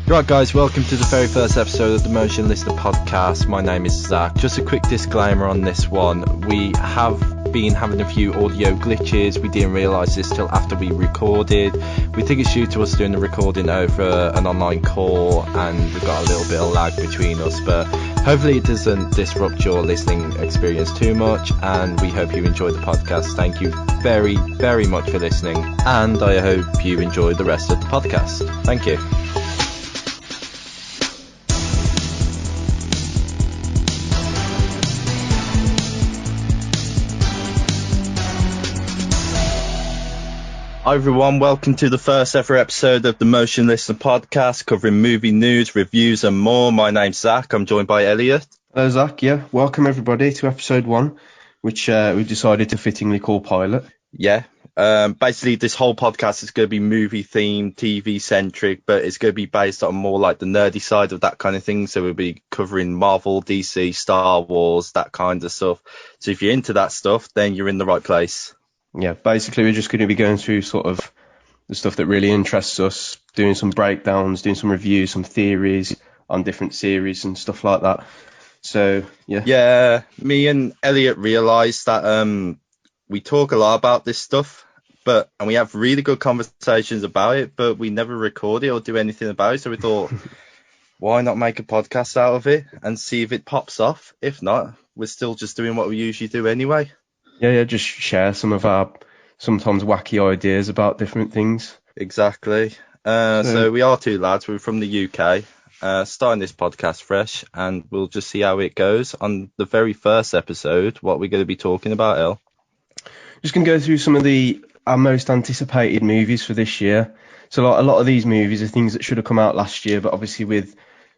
Right, guys, welcome to the very first episode of the Motion Listener podcast. My name is Zach. Just a quick disclaimer on this one. We have been having a few audio glitches. We didn't realise this till after we recorded. We think it's due to us doing the recording over an online call, and we've got a little bit of lag between us, but hopefully it doesn't disrupt your listening experience too much, and we hope you enjoy the podcast. Thank you very, very much for listening, and I hope you enjoy the rest of the podcast. Thank you. Hi everyone, welcome to the first ever episode of the Motion Listener podcast, covering movie news, reviews and more. My name's Zach, I'm joined by Elliot. Hello Zach, yeah. Welcome everybody to episode 1, which we decided to fittingly call Pilot. Yeah, basically this whole podcast is going to be movie themed, TV centric, but it's going to be based on more like the nerdy side of that kind of thing. So we'll be covering Marvel, DC, Star Wars, that kind of stuff. So if you're into that stuff, then you're in the right place. Yeah, basically we're just going to be going through sort of the stuff that really interests us, doing some breakdowns, doing some reviews, some theories on different series and stuff like that. So, yeah. Yeah, me and Elliot realised that we talk a lot about this stuff, and we have really good conversations about it, but we never record it or do anything about it. So we thought, why not make a podcast out of it and see if it pops off? If not, we're still just doing what we usually do anyway. Yeah, just share some of our sometimes wacky ideas about different things. Exactly. So we are two lads. We're from the UK, starting this podcast fresh, and we'll just see how it goes. On the very first episode, what we're going to be talking about, El? Just going to go through some of our most anticipated movies for this year. So a lot of these movies are things that should have come out last year, but obviously with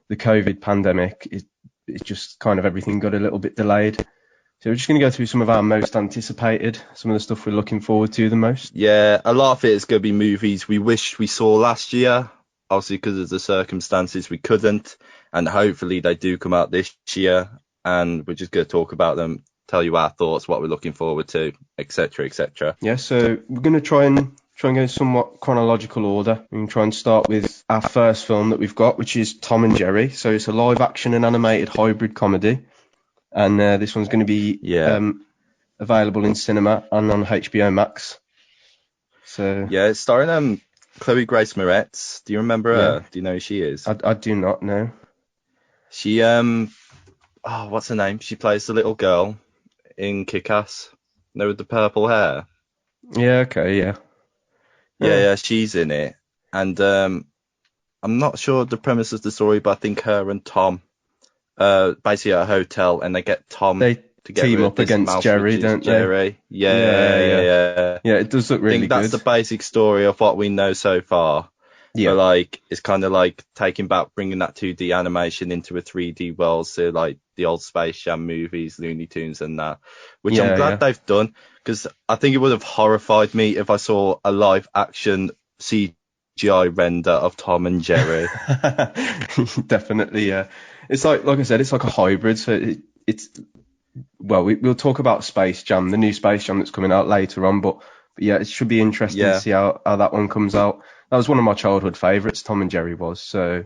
the COVID pandemic, it just kind of everything got a little bit delayed. So we're just going to go through some of our most anticipated, some of the stuff we're looking forward to the most. Yeah, a lot of it is going to be movies we wished we saw last year. Obviously, because of the circumstances, we couldn't. And hopefully they do come out this year. And we're just going to talk about them, tell you our thoughts, what we're looking forward to, etc., etc. Yeah, so we're going to try and go in somewhat chronological order. We can try and start with our first film that we've got, which is Tom and Jerry. So it's a live action and animated hybrid comedy. And this one's going to be available in cinema and on HBO Max. So yeah, it's starring Chloe Grace Moretz. Do you remember her? Do you know who she is? I do not know. She what's her name? She plays the little girl in Kick-Ass. No, with the purple hair. Yeah. Okay. Yeah. Yeah. She's in it, and I'm not sure the premise of the story, but I think her and Tom. Basically at a hotel, and they get Tom to team up against Jerry, don't they? Jerry. Yeah. Yeah, it does look really good. I think that's the basic story of what we know so far. Yeah. But like, it's kind of like taking back, bringing that 2D animation into a 3D world. So like the old Space Jam movies, Looney Tunes and that, which I'm glad they've done, because I think it would have horrified me if I saw a live action CGI render of Tom and Jerry. Definitely, yeah. It's like I said, it's like a hybrid. So we'll talk about Space Jam, the new Space Jam that's coming out later on. But yeah, it should be interesting to see how that one comes out. That was one of my childhood favourites, Tom and Jerry was. So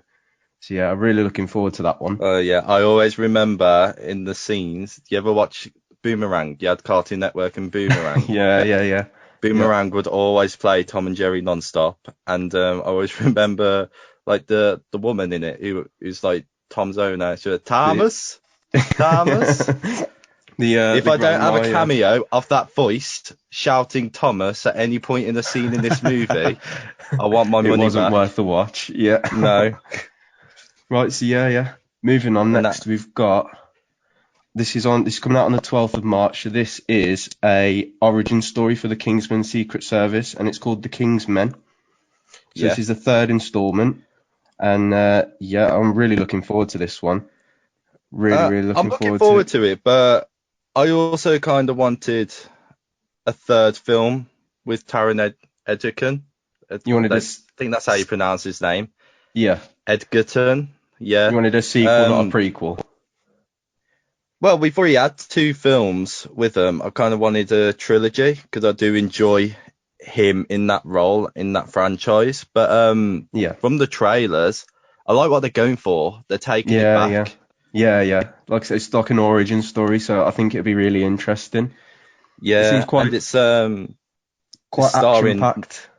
yeah, I'm really looking forward to that one. Yeah, I always remember in the scenes. Do you ever watch Boomerang? You had Cartoon Network and Boomerang. Yeah. Boomerang would always play Tom and Jerry non-stop, and I always remember like the woman in it who's like Tom's owner. She was Thomas. If I don't have a cameo of that voice shouting Thomas at any point in the scene in this movie, I want my money back. It wasn't worth the watch. Yeah. No. Right. So yeah. Moving on. Next, we've got this is coming out on the 12th of March. So this is a origin story for the Kingsman Secret Service, and it's called The Kingsmen. So this is the third installment. And I'm really looking forward to this one. Really looking forward to it. But I also kind of wanted a third film with Taron Egerton. You wanted I think that's how you pronounce his name. Yeah. Edgerton. Yeah. You wanted a sequel, not a prequel. Well, we've already had 2 films with him. I kind of wanted a trilogy because I do enjoy him in that role, in that franchise. But from the trailers, I like what they're going for. They're taking it Yeah, yeah. back. Yeah. Like I said, it's like an origin story, so I think it'd be really interesting. It seems Yeah, quite and it's quite action starring packed.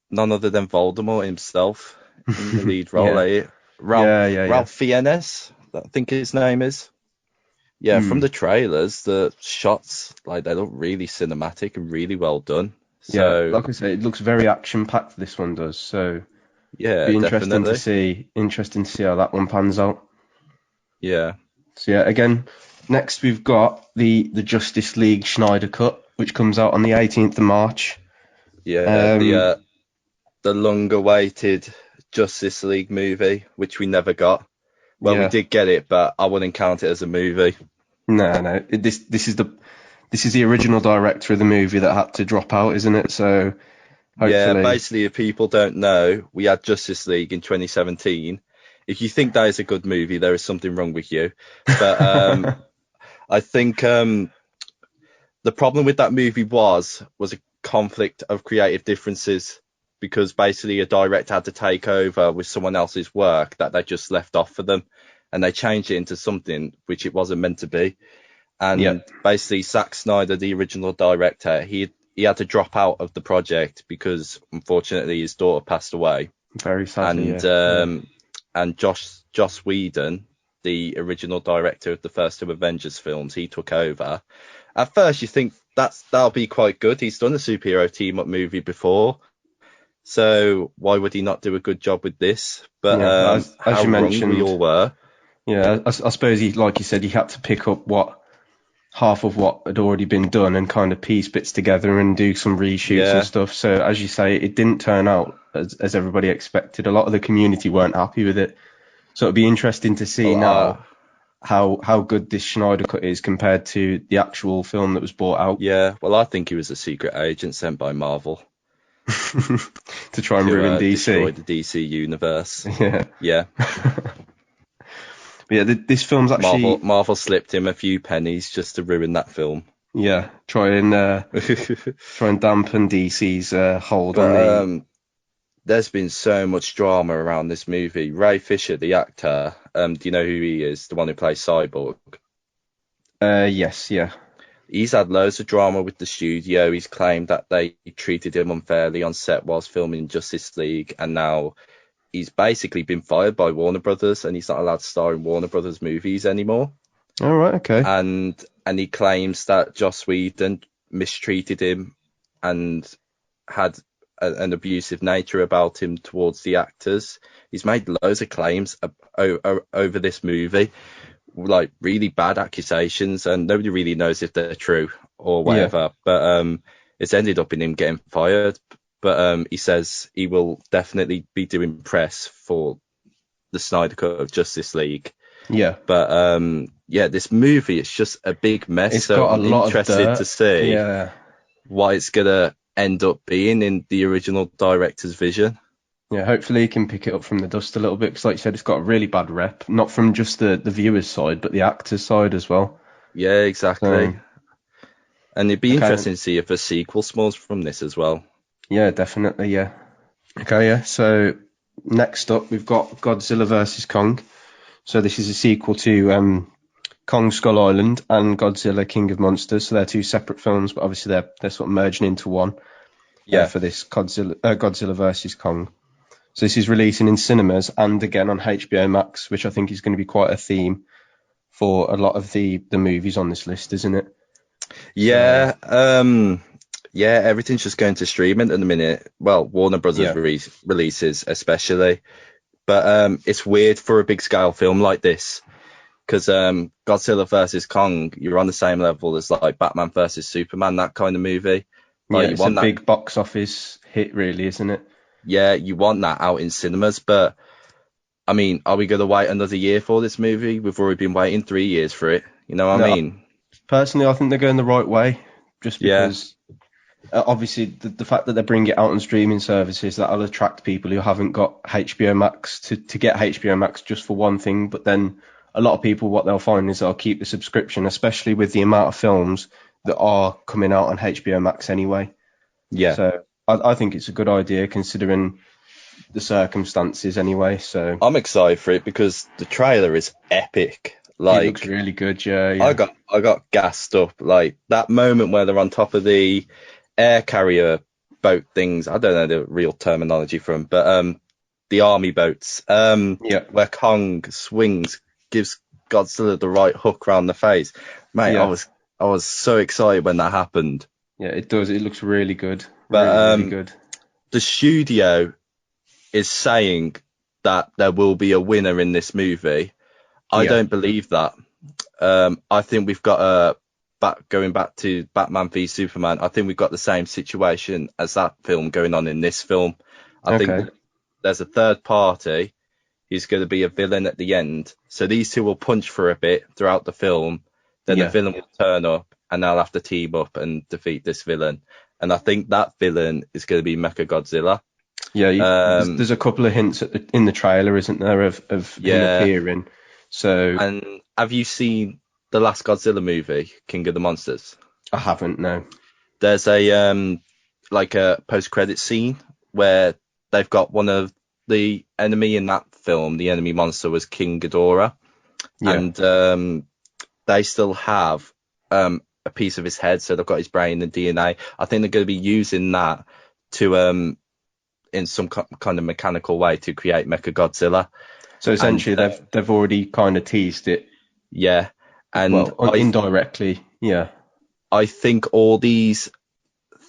none other than Voldemort himself in the lead role. Yeah, yeah. Ralph Fiennes, I think his name is. Yeah, from Mm. the trailers, the shots like they look really cinematic and really well done. Yeah, So like I say, it looks very action packed. This one does, so yeah, be interesting to definitely. see. Interesting to see how that one pans out. Yeah, So yeah, again, next we've got the Justice League Schneider Cut, which comes out on the 18th of March. yeah, Um, the long-awaited Justice League movie, which we never got. Well, we yeah, did get it, but I wouldn't count it as a movie. no. This is the original director of the movie that had to drop out, isn't it? So Yeah, hopefully, basically, if people don't know, we had Justice League in 2017. If you think that is a good movie, there is something wrong with you. But I think the problem with that movie was a conflict of creative differences because basically a director had to take over with someone else's work that they just left off for them, and they changed it into something which it wasn't meant to be. yeah, And basically, Zack Snyder, the original director, he had to drop out of the project because unfortunately his daughter passed away, very sadly, and yeah. Joss Whedon, the original director of the first two Avengers films, he took over. At first, you think that'll be quite good. He's done a superhero team up movie before, so why would he not do a good job with this? But Yeah, as how you wrong we mentioned, all were. yeah, I suppose he, like you said, he had to pick up what half of what had already been done and kind of piece bits together and do some reshoots and Yeah. stuff. So as you say, it didn't turn out as everybody expected. A lot of the community weren't happy with it. So it'd be interesting to see Well, now how good this Schneider cut is compared to the actual film that was brought out yeah. Well, I think he was a secret agent sent by Marvel to try and to ruin destroy DC. the DC universe. Yeah. Yeah. But yeah, this film's actually, Marvel slipped him a few pennies just to ruin that film. yeah, try and dampen DC's hold on But the. there's been so much drama around this movie. Ray Fisher, the actor, do you know who he is? The one who plays Cyborg. Yes, yeah. He's had loads of drama with the studio. He's claimed that they treated him unfairly on set whilst filming Justice League, and now he's basically been fired by Warner Brothers, and he's not allowed to star in Warner Brothers movies anymore. All right, okay. And he claims that Joss Whedon mistreated him and had an abusive nature about him towards the actors. He's made loads of claims over this movie, like really bad accusations, and nobody really knows if they're true or Yeah, whatever. But it's ended up in him getting fired. But he says he will definitely be doing press for the Snyder Cut of Justice League. yeah. But yeah, this movie it's just a big mess. It's So got a I'm lot of interested to dirt. see Yeah, what it's gonna end up being in the original director's vision. yeah. Hopefully, he can pick it up from the dust a little bit because, like you said, it's got a really bad rep. Not from just the viewers' side, but the actors' side as well. Yeah, So, exactly. And it'd be okay. interesting to see if a sequel spawns from this as well. Yeah, definitely. Yeah. Okay. Yeah. So next up, we've got Godzilla versus Kong. So this is a sequel to Kong Skull Island and Godzilla King of Monsters. So they're two separate films, but obviously they're sort of merging into one Yeah. for this Godzilla versus Kong. So this is releasing in cinemas and again on HBO Max, which I think is going to be quite a theme for a lot of the movies on this list, isn't it? Yeah, yeah, everything's just going to streaming at the minute. Well, Warner Brothers Yeah. releases especially, but it's weird for a big scale film like this because Godzilla versus Kong, you're on the same level as like Batman versus Superman, that kind of movie. Like Yeah, you it's a want that, big box office hit, really, isn't it? yeah, you want that out in cinemas. But I mean, are we going to wait another year for this movie? We've already been waiting 3 years for it. You know what I No, mean? personally, I think they're going the right way, just Yeah, because obviously the fact that they bring it out on streaming services that'll attract people who haven't got HBO Max to get HBO Max just for one thing. But then a lot of people, what they'll find is they'll keep the subscription, especially with the amount of films that are coming out on HBO Max anyway. yeah, So I think it's a good idea considering the circumstances anyway. So I'm excited for it because the trailer is epic. It looks really good. Yeah, I yeah, got gassed up. Like that moment where they're on top of the air carrier boat things. I don't know the real terminology for them, but the army boats. yeah, Where Kong swings, gives Godzilla the right hook round the face. Mate, yeah, I was so excited when that happened. yeah. It does. It looks really good. But Really, really good. the studio is saying that there will be a winner in this movie. I Yeah, don't believe that. I think we've got going back to Batman v Superman. I think we've got the same situation as that film going on in this film. I think okay. there's a third party who's going to be a villain at the end. So these two will punch for a bit throughout the film. Then the Yeah, villain will turn up and they'll have to team up and defeat this villain. And I think that villain is going to be Mechagodzilla. yeah. Um, There's a couple of hints in the trailer, isn't there, of him yeah. appearing. So And have you seen the last Godzilla movie, King of the Monsters? I haven't. No. There's a like a post-credit scene where they've got one of the enemy in that film. The enemy monster was King Ghidorah, Yeah. and they still have a piece of his head, so they've got his brain and DNA. I think they're going to be using that to in some kind of mechanical way to create Mechagodzilla. So essentially, And they've already kind of teased it. yeah, and Well, indirectly. Yeah. I think all these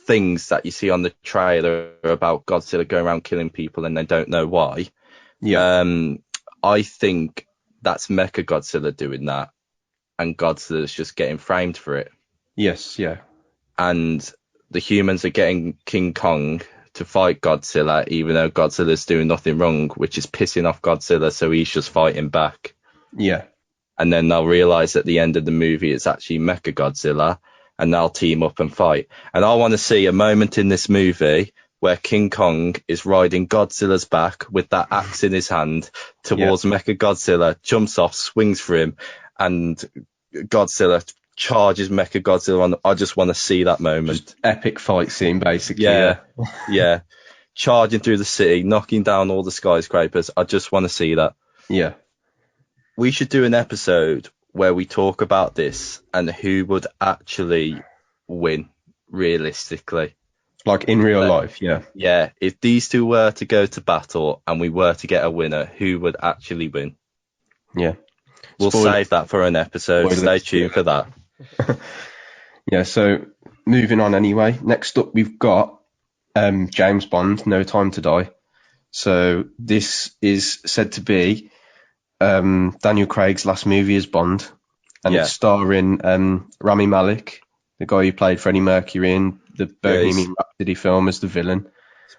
things that you see on the trailer about Godzilla going around killing people and they don't know why. Yeah. I think that's Mechagodzilla doing that, and Godzilla's just getting framed for it. Yes. Yeah. And the humans are getting King Kong to fight Godzilla, even though Godzilla's doing nothing wrong, which is pissing off Godzilla, so he's just fighting back. Yeah. And then they'll realize at the end of the movie it's actually Mechagodzilla, and they'll team up and fight. And I want to see a moment in this movie where King Kong is riding Godzilla's back with that axe in his hand towards Mechagodzilla, jumps off, swings for him, and Godzilla charges Mechagodzilla on. I just want to see that moment. Just epic fight scene, basically. Yeah, yeah. Charging through the city, knocking down all the skyscrapers. I just want to see that. Yeah. We should do an episode where we talk about this and who would actually win realistically. Like in real life, yeah. Yeah, if these two were to go to battle and we were to get a winner, who would actually win? Yeah. We'll save that for an episode. Stay tuned for that. Yeah, so moving on anyway. Next up, we've got James Bond, No Time to Die. So this is said to be Daniel Craig's last movie as Bond, and it's starring Rami Malek, the guy who played Freddie Mercury in the Bohemian Rhapsody film as the villain.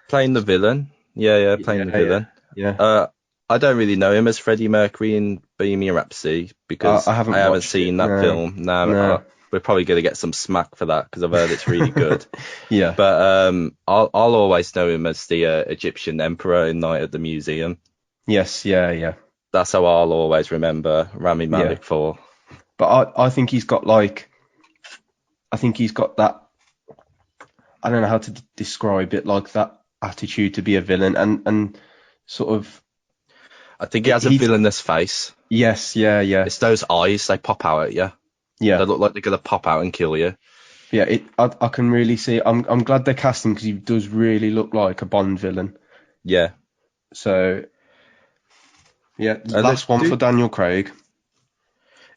Playing the villain. Yeah, playing the villain. Yeah. I don't really know him as Freddie Mercury in Bohemian Rhapsody because I haven't seen that film. No. We're probably going to get some smack for that because I've heard it's really good. Yeah. But I'll always know him as the Egyptian emperor in Night at the Museum. Yes, yeah. That's how I'll always remember Rami Malek for. But I think he's got that, I don't know how to describe it, like that attitude to be a villain and sort of. I think he has a villainous face. Yes, yeah. It's those eyes, they pop out at you. Yeah. They look like they're going to pop out and kill you. Yeah, I can really see. I'm glad they cast him because he does really look like a Bond villain. Yeah. So, yeah, last one for Daniel Craig.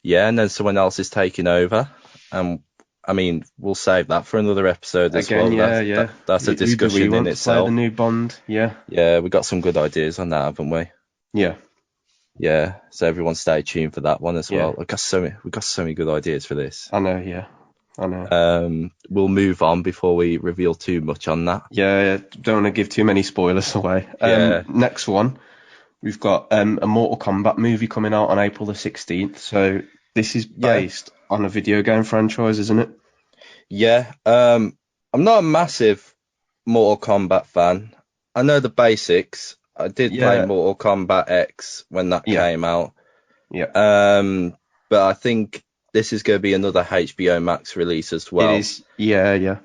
Yeah, and then someone else is taking over. I mean, we'll save that for another episode as well. Yeah. That's a discussion in itself. The new Bond, yeah. Yeah, we got some good ideas on that, haven't we? Yeah. Yeah, so everyone stay tuned for that one as well. We've got so many good ideas for this. I know. We'll move on before we reveal too much on that. Yeah, don't want to give too many spoilers away. Next one, we've got a Mortal Kombat movie coming out on April the 16th. So this is based on a video game franchise, isn't it? Yeah. I'm not a massive Mortal Kombat fan. I know the basics. I did play Mortal Kombat X when that came out. Yeah. But I think this is going to be another HBO Max release as well. It is. Yeah.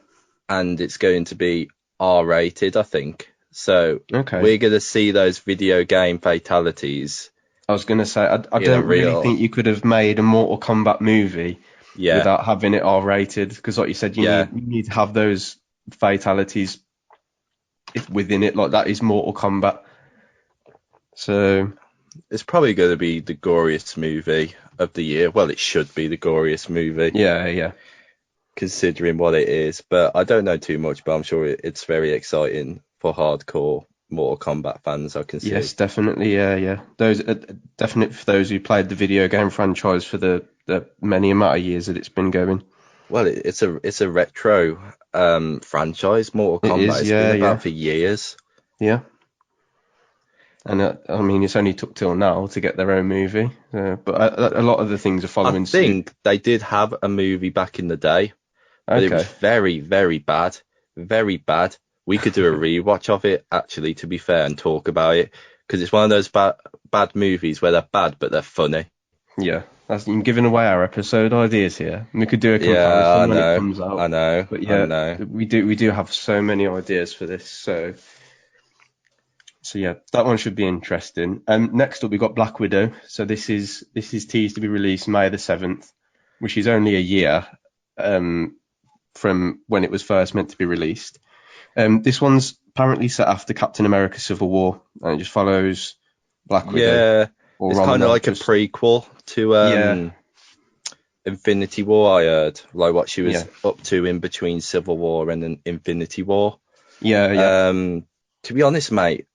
And it's going to be R-rated, I think. So Okay. we're going to see those video game fatalities. I was going to say, I don't really think you could have made a Mortal Kombat movie without having it R-rated, because like you said, you need to have those fatalities within it. Like, that is Mortal Kombat. So it's probably going to be the goriest movie of the year. Well, it should be the goriest movie. Yeah. Considering what it is. But I don't know too much, but I'm sure it's very exciting for hardcore Mortal Kombat fans, I can see. Yes, definitely, yeah. Those definitely for those who played the video game franchise for the many amount of years that it's been going. Well, it's a retro franchise. Mortal Kombat has been about for years. Yeah. And I mean, it's only took till now to get their own movie, but a lot of the things are following suit. I think they did have a movie back in the day, but it was very, very bad. Very bad. We could do a rewatch of it, actually, to be fair, and talk about it, because it's one of those bad movies where they're bad, but they're funny. Yeah, you're giving away our episode ideas here. We could do a comparison when it comes out. I know. But yeah, I know. we do have so many ideas for this, so yeah, that one should be interesting. Next up, we got Black Widow. So this is teased to be released May the 7th, which is only a year from when it was first meant to be released. This one's apparently set after Captain America: Civil War, and it just follows Black Widow. Yeah, it's kind of like a prequel to Infinity War, I heard. Like what she was up to in between Civil War and then Infinity War. Yeah. To be honest, mate,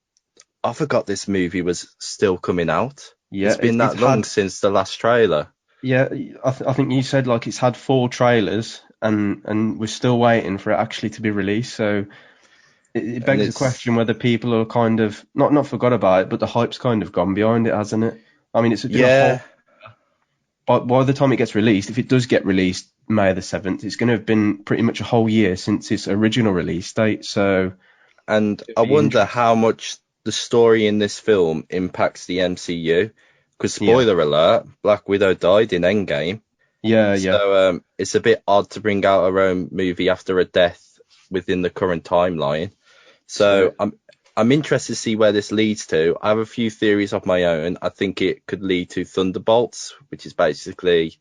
I forgot this movie was still coming out. Yeah, it's been that long since the last trailer. Yeah, I think you said like it's had 4 trailers and we're still waiting for it actually to be released. So it begs the question whether people are kind of not forgot about it, but the hype's kind of gone behind it, hasn't it? I mean, it's been by the time it gets released, if it does get released May the 7th, it's going to have been pretty much a whole year since its original release date. So, and I wonder how much the story in this film impacts the MCU. Because spoiler alert, Black Widow died in Endgame. Yeah. So it's a bit odd to bring out her own movie after a death within the current timeline. So I'm interested to see where this leads to. I have a few theories of my own. I think it could lead to Thunderbolts, which is basically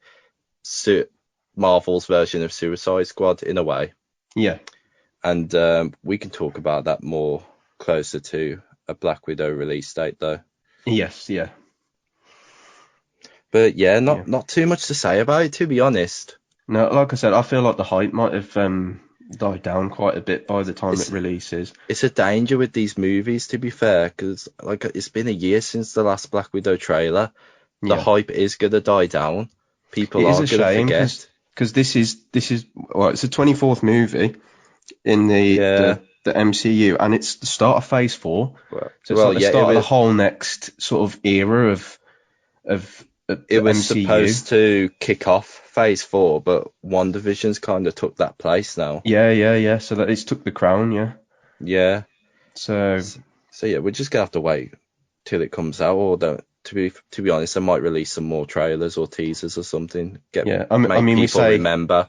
Marvel's version of Suicide Squad in a way. Yeah. And we can talk about that more closer to a Black Widow release date, though. Yes, yeah. But yeah, not too much to say about it, to be honest. No, like I said, I feel like the hype might have died down quite a bit by the time it releases. It's a danger with these movies, to be fair, because like it's been a year since the last Black Widow trailer. The hype is gonna die down. People are gonna forget. Because this is well, it's the 24th movie in the MCU, and it's the start of Phase 4. So it's like the start of the whole next sort of era of it was MCU. Supposed to kick off Phase 4, but WandaVision's kind of took that place now. Yeah. So that it's took the crown, Yeah. So yeah, we're just gonna have to wait till it comes out, or to be honest, I might release some more trailers or teasers or something. People remember.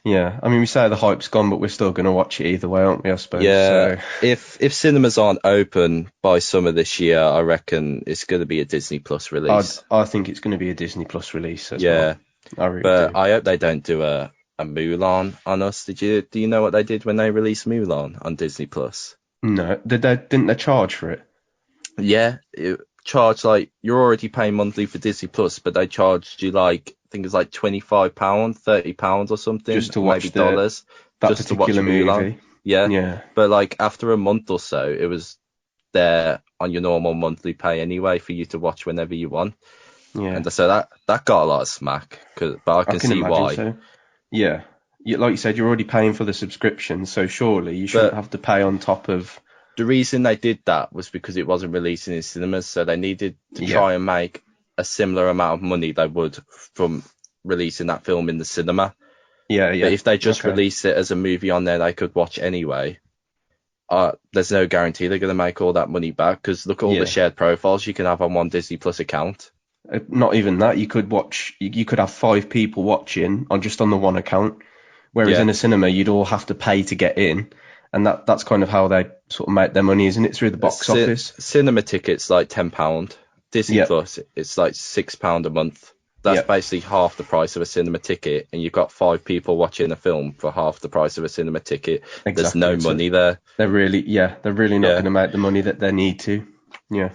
Yeah, I mean, we say the hype's gone, but we're still going to watch it either way, aren't we, I suppose? Yeah, so. If cinemas aren't open by summer this year, I reckon it's going to be a Disney Plus release. I think it's going to be a Disney Plus release as well. I really do. I hope they don't do a Mulan on us. Do you know what they did when they released Mulan on Disney Plus? No, didn't they charge for it? Yeah, it charged like you're already paying monthly for Disney Plus, but they charged you like I think it's like £25, £30 or something, just to watch maybe dollars, just to watch movie. Mulan. Yeah. But like after a month or so, it was there on your normal monthly pay anyway for you to watch whenever you want. Yeah. And so that got a lot of smack, but I can see why. So. Yeah. Like you said, you're already paying for the subscription, so surely you shouldn't have to pay on top of. The reason they did that was because it wasn't releasing in cinemas, so they needed to try and make a similar amount of money they would from releasing that film in the cinema. Yeah. But if they just release it as a movie on there they could watch anyway, there's no guarantee they're going to make all that money back, because look at all the shared profiles you can have on one Disney Plus account. Not even that. You could have 5 people watching on the one account, whereas in a cinema you'd all have to pay to get in, and that's kind of how they sort of make their money, isn't it? Through the box office. Cinema tickets like £10. Disney Yeah. Plus, it's like £6 a month. That's Yeah. basically half the price of a cinema ticket, and you've got 5 people watching a film for half the price of a cinema ticket. Exactly. There's no money there. They're really not going to make the money that they need to. Yeah.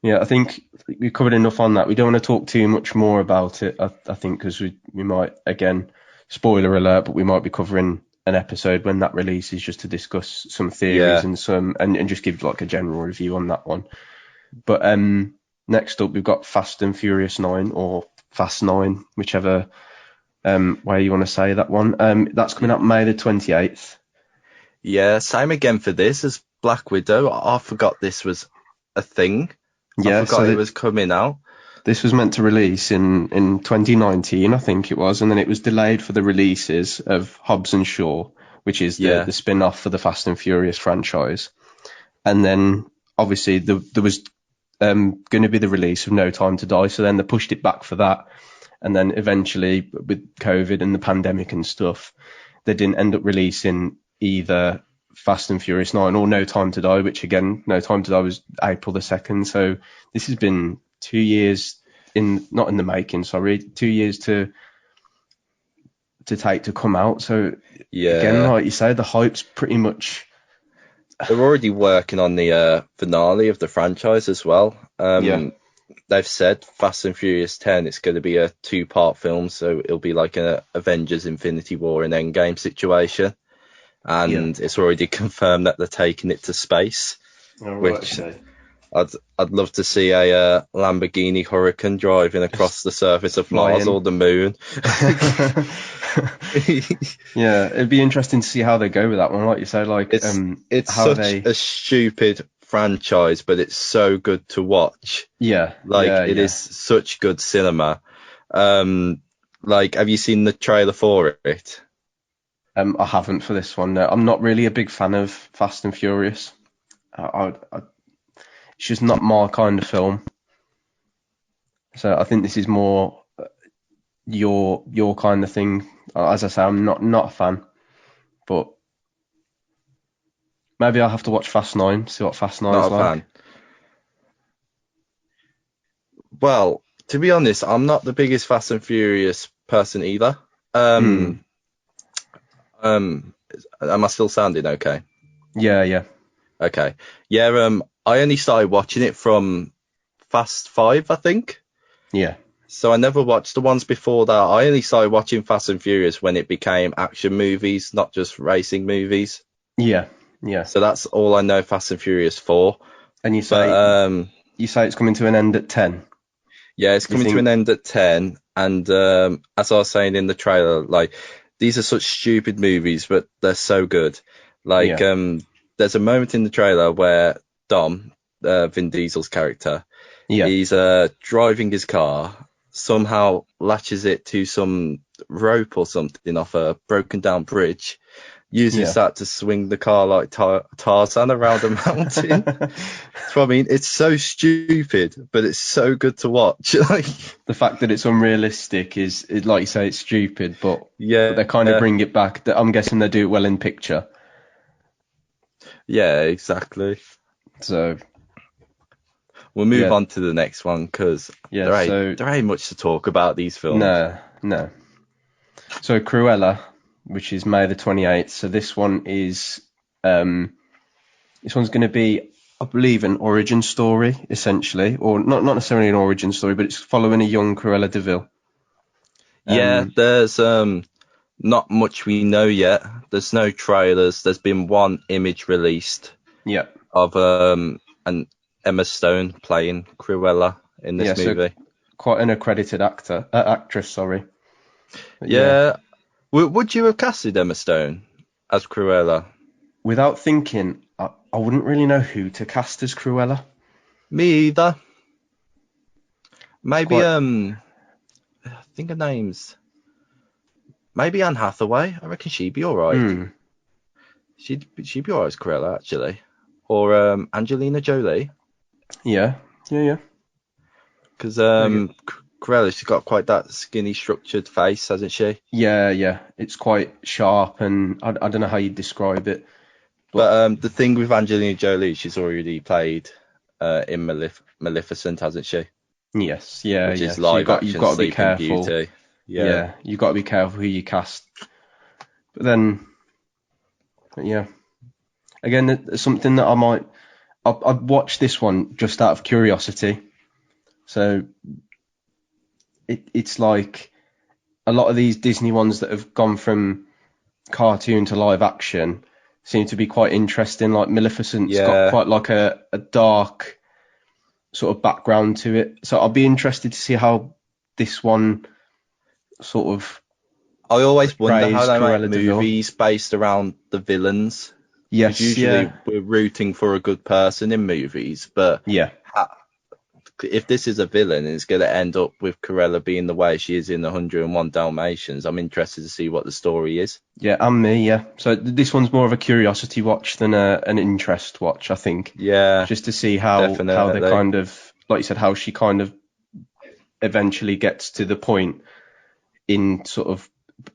Yeah, I think we've covered enough on that. We don't want to talk too much more about it, I think, because we might, again, spoiler alert, but we might be covering an episode when that releases just to discuss some theories and just give like a general review on that one. But next up, we've got Fast and Furious 9 or Fast 9, whichever way you want to say that one. That's coming up May the 28th. Yeah, same again for this as Black Widow. I forgot this was a thing. Yeah, I forgot it was coming out. This was meant to release in 2019, I think it was, and then it was delayed for the releases of Hobbs and Shaw, which is the spin-off for the Fast and Furious franchise. And then, obviously, there was going to be the release of No Time to Die, so then they pushed it back for that. And then eventually, with COVID and the pandemic and stuff, they didn't end up releasing either Fast and Furious 9 or No Time to Die, which again, No Time to Die was April the 2nd. So this has been 2 years not in the making, 2 years to take to come out. So again, like you say, the hype's pretty much... They're already working on the finale of the franchise as well. They've said Fast and Furious 10, it's going to be a 2-part film, so it'll be like an Avengers Infinity War and Endgame situation. And it's already confirmed that they're taking it to space, which I'd love to see a Lamborghini Huracan driving across the surface of Mars or the moon. Yeah, it'd be interesting to see how they go with that one. Like you said, like it's such a stupid franchise, but it's so good to watch. It is such good cinema. Like, have you seen the trailer for it? I haven't for this one. No. I'm not really a big fan of Fast and Furious. It's just not my kind of film. So I think this is more your kind of thing. As I say, I'm not a fan, but maybe I'll have to watch Fast 9, see what Fast 9 is like. Not a fan. Well, to be honest, I'm not the biggest Fast and Furious person either. Am I still sounding okay? Yeah. Okay. Yeah, I only started watching it from Fast 5, I think. Yeah. So I never watched the ones before that. I only started watching Fast and Furious when it became action movies, not just racing movies. Yeah. So that's all I know Fast and Furious for. And you say it's coming to an end at 10? Yeah, it's coming to an end at 10. And as I was saying in the trailer, like, these are such stupid movies, but they're so good. Like, there's a moment in the trailer where Dom, Vin Diesel's character, he's driving his car, somehow latches it to some rope or something off a broken down bridge, uses that to swing the car like Tarzan around a mountain. So, I mean, it's so stupid, but it's so good to watch. The fact that it's unrealistic is like you say, it's stupid, but they kind of bring it back. I'm guessing they do it well in picture. Yeah, exactly. So we'll move on to the next one because there ain't much to talk about these films. No. So Cruella, which is May the 28th. So this one is this one's going to be, I believe, an origin story essentially, or not necessarily an origin story, but it's following a young Cruella de Vil. There's not much we know yet. There's no trailers. There's been one image released. Of an Emma Stone playing Cruella in this movie. So quite an accredited actress. Sorry. Would you have casted Emma Stone as Cruella? Without thinking, I wouldn't really know who to cast as Cruella. Me either. Maybe I think her name's maybe Anne Hathaway. I reckon she'd be all right. She'd be all right as Cruella, actually. Or Angelina Jolie. Yeah. Because Cruella, she's got quite that skinny, structured face, hasn't she? Yeah. It's quite sharp, and I don't know how you describe it. But the thing with Angelina Jolie, she's already played in Maleficent, hasn't she? Yes, Which yeah. is So live you've action got to be Sleeping careful. Beauty. Yeah. Yeah, you've got to be careful who you cast. But yeah, again, there's something that I'd watch this one just out of curiosity. So it's like a lot of these Disney ones that have gone from cartoon to live action seem to be quite interesting. Like Maleficent's got Yeah. quite like a dark sort of background to it. So I'll be interested to see how this one sort of I always wonder how portrays they make Cruella de Vil. movies based around the villains. Because Yes, usually yeah, we're rooting for a good person in movies, but yeah. if this is a villain, it's going to end up with Cruella being the way she is in 101 Dalmatians. I'm interested to see what the story is. Yeah, and me, yeah. So this one's more of a curiosity watch than an interest watch, I think. Yeah, Just to see how they definitely. kind of, like you said, how she kind of eventually gets to the point in sort of,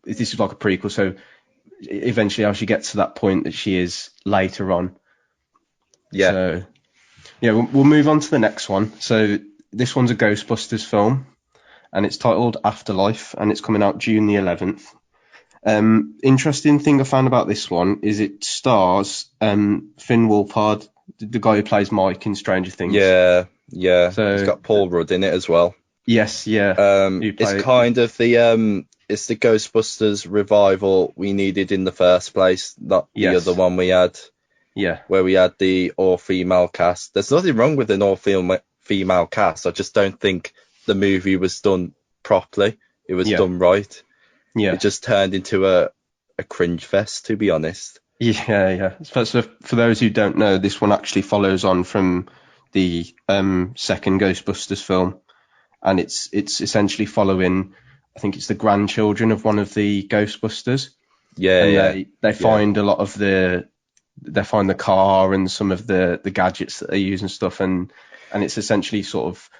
this is like a prequel, so eventually how she gets to that point that she is later on. Yeah. So, yeah, we'll move on to the next one. So this one's a Ghostbusters film, and it's titled Afterlife, and it's coming out June the 11th. Interesting thing I found about this one is it stars Finn Wolfhard, the guy who plays Mike in Stranger Things. Yeah. So It's got Paul Rudd in it as well. yes, yeah. It's kind of it's the Ghostbusters revival we needed in the first place, not the Yes. other one we had. Yeah. Where we had the all-female cast. There's nothing wrong with an all-female cast. I just don't think the movie was done properly. It was done right. Yeah. It just turned into a cringe fest, to be honest. Yeah. So for those who don't know, this one actually follows on from the second Ghostbusters film, and it's essentially following, I think it's the grandchildren of one of the Ghostbusters. Yeah. They find a lot of they find the car and some of the gadgets that they use and stuff, and it's essentially sort of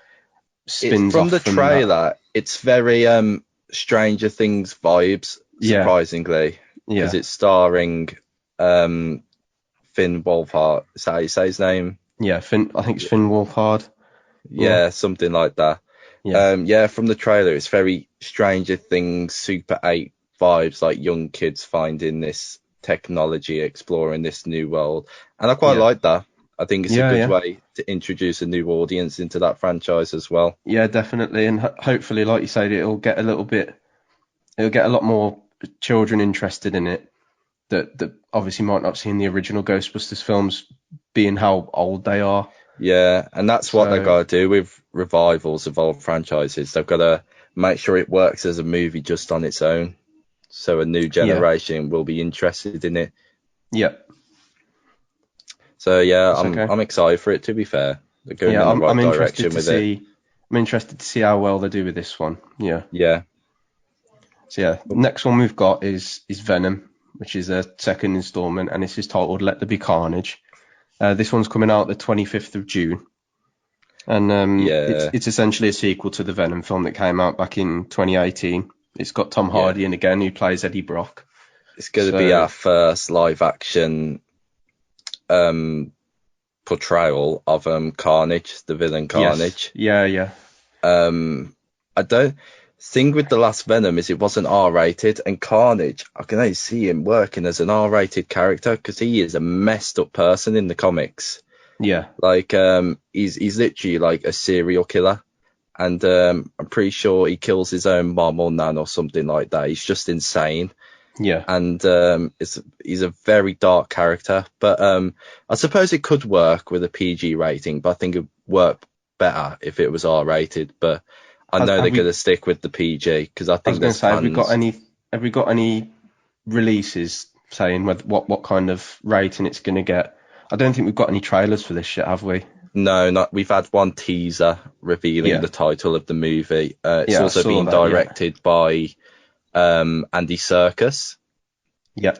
spins From off the from trailer, that. it's very Stranger Things vibes, surprisingly, because it's starring Finn Wolfhard. Is that how you say his name? Yeah, I think it's Finn Wolfhard. Yeah, something like that. Yeah. From the trailer, it's very Stranger Things, Super 8 vibes, like young kids finding this technology, exploring this new world. And I quite like that. I think it's a good way to introduce a new audience into that franchise as well. Yeah, definitely. And hopefully, like you said, it'll get a lot more children interested in it that obviously might not see in the original Ghostbusters films, being how old they are. Yeah, and that's what they've got to do with revivals of old franchises. They've got to make sure it works as a movie just on its own, so a new generation will be interested in it. Yeah. So yeah, I'm excited for it. To be fair, they're going in the right direction with it. I'm interested to see how well they do with this one. Yeah. Yeah. So yeah, next one we've got is Venom, which is a second installment, and this is titled Let There Be Carnage. This one's coming out the 25th of June. And it's essentially a sequel to the Venom film that came out back in 2018. It's got Tom Hardy in again, who plays Eddie Brock. It's going to be our first live action portrayal of Carnage, the villain Carnage. Yes. I don't thing with the last Venom is it wasn't R-rated, and Carnage, I can only see him working as an R-rated character because he is a messed up person in the comics. Yeah. Like he's literally like a serial killer, and I'm pretty sure he kills his own mom or nan or something like that. He's just insane. Yeah. And he's a very dark character, but I suppose it could work with a PG rating, but I think it would work better if it was R-rated. But I know they're going to stick with the PG because I think there's fans. Have we got any releases saying what kind of rating it's going to get? I don't think we've got any trailers for this yet, have we? No, we've had one teaser revealing the title of the movie. It's also been directed by Andy Serkis. Yeah.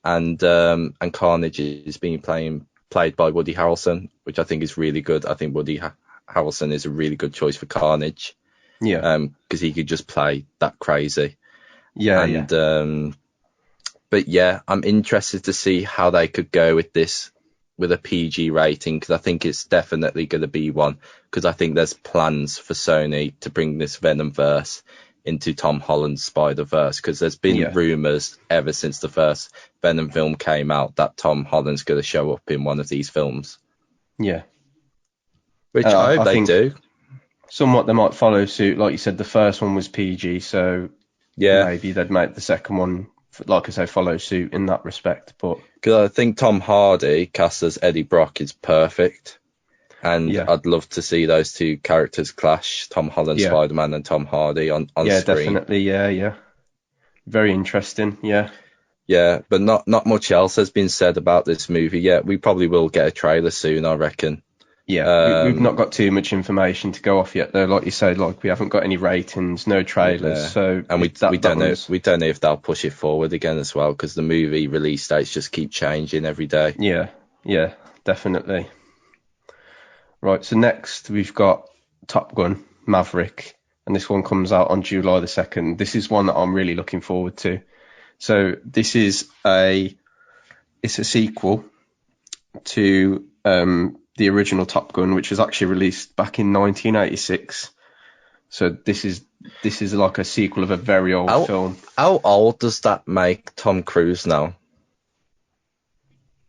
And Carnage is being played by Woody Harrelson, which I think is really good. I think Woody Harrelson is a really good choice for Carnage. Yeah. Because he could just play that crazy. Yeah. And but yeah, I'm interested to see how they could go with this with a PG rating, because I think it's definitely going to be one, because I think there's plans for Sony to bring this Venomverse into Tom Holland's Spider-Verse, because there's been rumours ever since the first Venom film came out that Tom Holland's going to show up in one of these films. Yeah. Which I hope they do. Somewhat they might follow suit. Like you said, the first one was PG, so maybe they'd make the second one, like I say, follow suit in that respect. But because I think Tom Hardy cast as Eddie Brock is perfect, and I'd love to see those two characters clash, Tom Holland Spider-Man and Tom Hardy on screen. Yeah, definitely. Yeah. Very interesting. Yeah, but not much else has been said about this movie yet. We probably will get a trailer soon, I reckon. Yeah, we've not got too much information to go off yet, though. Like you said, we haven't got any ratings, no trailers, so and we don't know if they'll push it forward again as well, because the movie release dates just keep changing every day. Yeah, definitely. Right, so next we've got Top Gun Maverick, and this one comes out on July the 2nd. This is one that I'm really looking forward to. So this is a sequel to the original Top Gun, which was actually released back in 1986. So this is like a sequel of a very old film. How old does that make Tom Cruise now?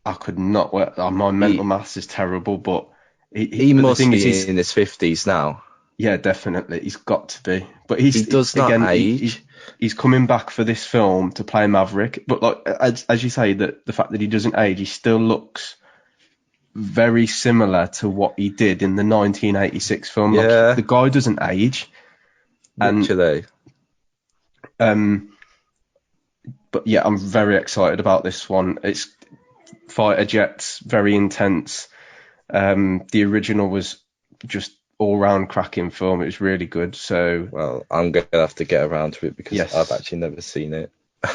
I could not work. My mental maths is terrible, but he must be in his 50s now. Yeah, definitely. He's got to be. But he does not age. He's coming back for this film to play Maverick. But like as you say, that the fact that he doesn't age, he still looks very similar to what he did in the 1986 film. Yeah. Like, the guy doesn't age. Literally. But yeah, I'm very excited about this one. It's fighter jets, very intense. The original was just all-round cracking film. It was really good. So, well, I'm gonna have to get around to it, because I've actually never seen it.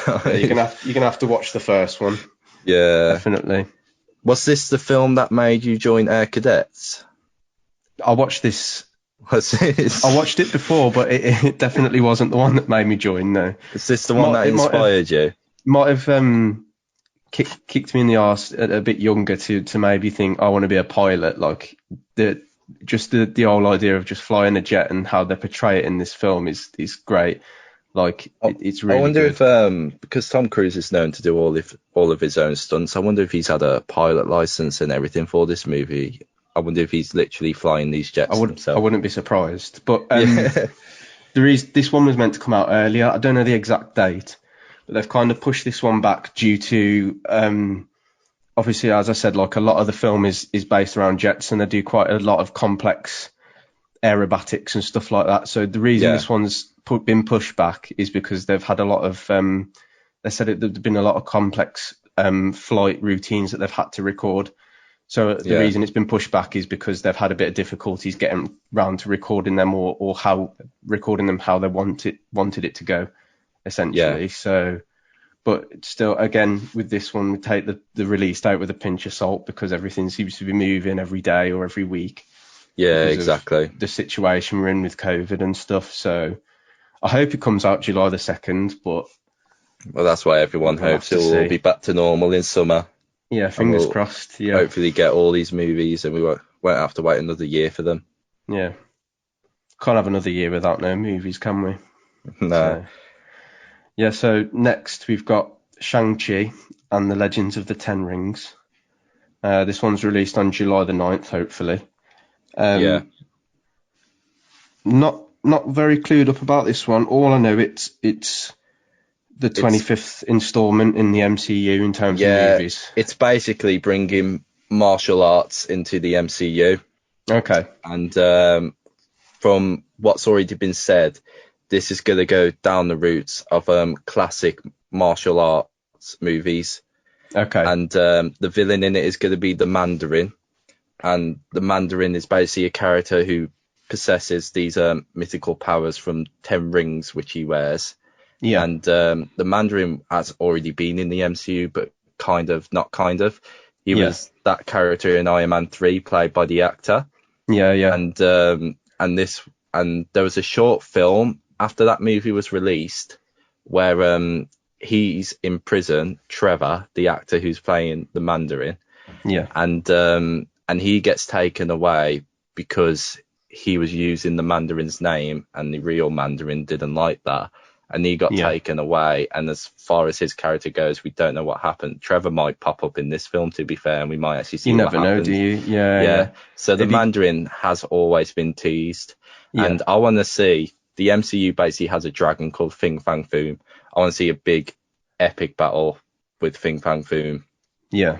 You're gonna have to watch the first one. Yeah, definitely. Was this the film that made you join Air Cadets? I watched this. What's this? I watched it before, but it definitely wasn't the one that made me join. No. Is this the one that inspired you? Might have kicked me in the arse a bit younger to maybe think I want to be a pilot. Like the whole idea of just flying a jet and how they portray it in this film is great. Like it's really. I wonder good. If because Tom Cruise is known to do all of his own stunts, I wonder if he's had a pilot license and everything for this movie. I wonder if he's literally flying these jets himself. I wouldn't be surprised. But this one was meant to come out earlier. I don't know the exact date, but they've kind of pushed this one back due to obviously, as I said, like a lot of the film is based around jets, and they do quite a lot of complex aerobatics and stuff like that. So the reason this one's been pushed back is because they've had a lot of they said there's been a lot of complex flight routines that they've had to record. So the reason it's been pushed back is because they've had a bit of difficulties getting round to recording them or how recording them how they wanted it to go, essentially. So, but still, again, with this one, we take the release date with a pinch of salt, because everything seems to be moving every day or every week. Yeah, exactly. The situation we're in with COVID and stuff. So I hope it comes out July the 2nd, but... Well, that's why everyone hopes it will be back to normal in summer. Yeah, fingers crossed. Yeah. Hopefully get all these movies and we won't have to wait another year for them. Yeah. Can't have another year without no movies, can we? No. So next we've got Shang-Chi and the Legends of the Ten Rings. This one's released on July the 9th, hopefully. Not very clued up about this one. All I know, it's the 25th installment in the MCU in terms of movies. It's basically bringing martial arts into the MCU. Okay. And from what's already been said, this is going to go down the routes of classic martial arts movies. Okay. And the villain in it is going to be the Mandarin. And the Mandarin is basically a character who possesses these mythical powers from 10 rings, which he wears. Yeah. And the Mandarin has already been in the MCU, but not kind of. He was that character in Iron Man 3, played by the actor. Yeah. And this and there was a short film after that movie was released where he's in prison, Trevor, the actor who's playing the Mandarin, Yeah. and he gets taken away because he was using the Mandarin's name, and the real Mandarin didn't like that, and he got taken away. And as far as his character goes, we don't know what happened. Trevor might pop up in this film, to be fair, and we might actually see what happened. You never know, do you? Yeah. So the Mandarin has always been teased, and I want to see, the MCU basically has a dragon called Fin Fang Foom. I want to see a big epic battle with Fin Fang Foom. Yeah.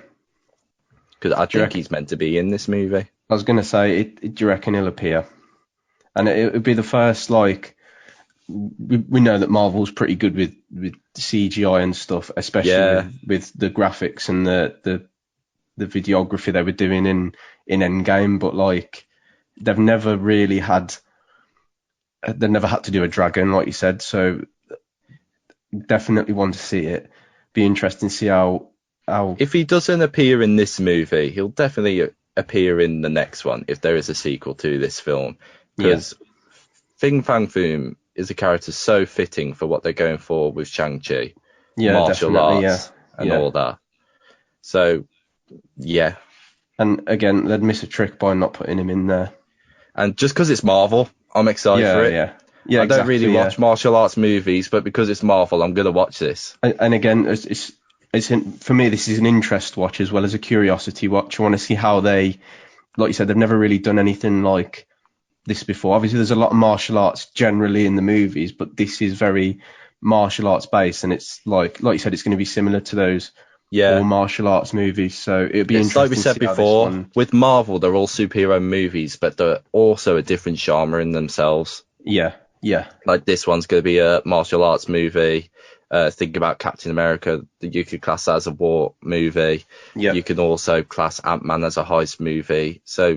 Because I think he's meant to be in this movie. I was going to say, do you reckon he'll appear? And it would be the first, like, we know that Marvel's pretty good with CGI and stuff, especially with the graphics and the videography they were doing in Endgame, but, like, they've never had to do a dragon, like you said, so definitely want to see it. Be interesting to see how... If he doesn't appear in this movie, he'll definitely appear in the next one if there is a sequel to this film, because Fin Fang Foom is a character so fitting for what they're going for with Shang-Chi, martial arts and all that. So, yeah. And again, they'd miss a trick by not putting him in there. And just because it's Marvel, I'm excited for it. Yeah, I don't really watch martial arts movies, but because it's Marvel, I'm going to watch this. And again, for me, this is an interest watch as well as a curiosity watch. I want to see how they, like you said, they've never really done anything like this before. Obviously, there's a lot of martial arts generally in the movies, but this is very martial arts based, and it's like you said, it's going to be similar to those all martial arts movies. So it'd be interesting. Like we said before, with Marvel, they're all superhero movies, but they're also a different genre in themselves. Yeah. Like this one's going to be a martial arts movie. Think about Captain America, you could class that as a war movie. You can also class Ant-Man as a heist movie. So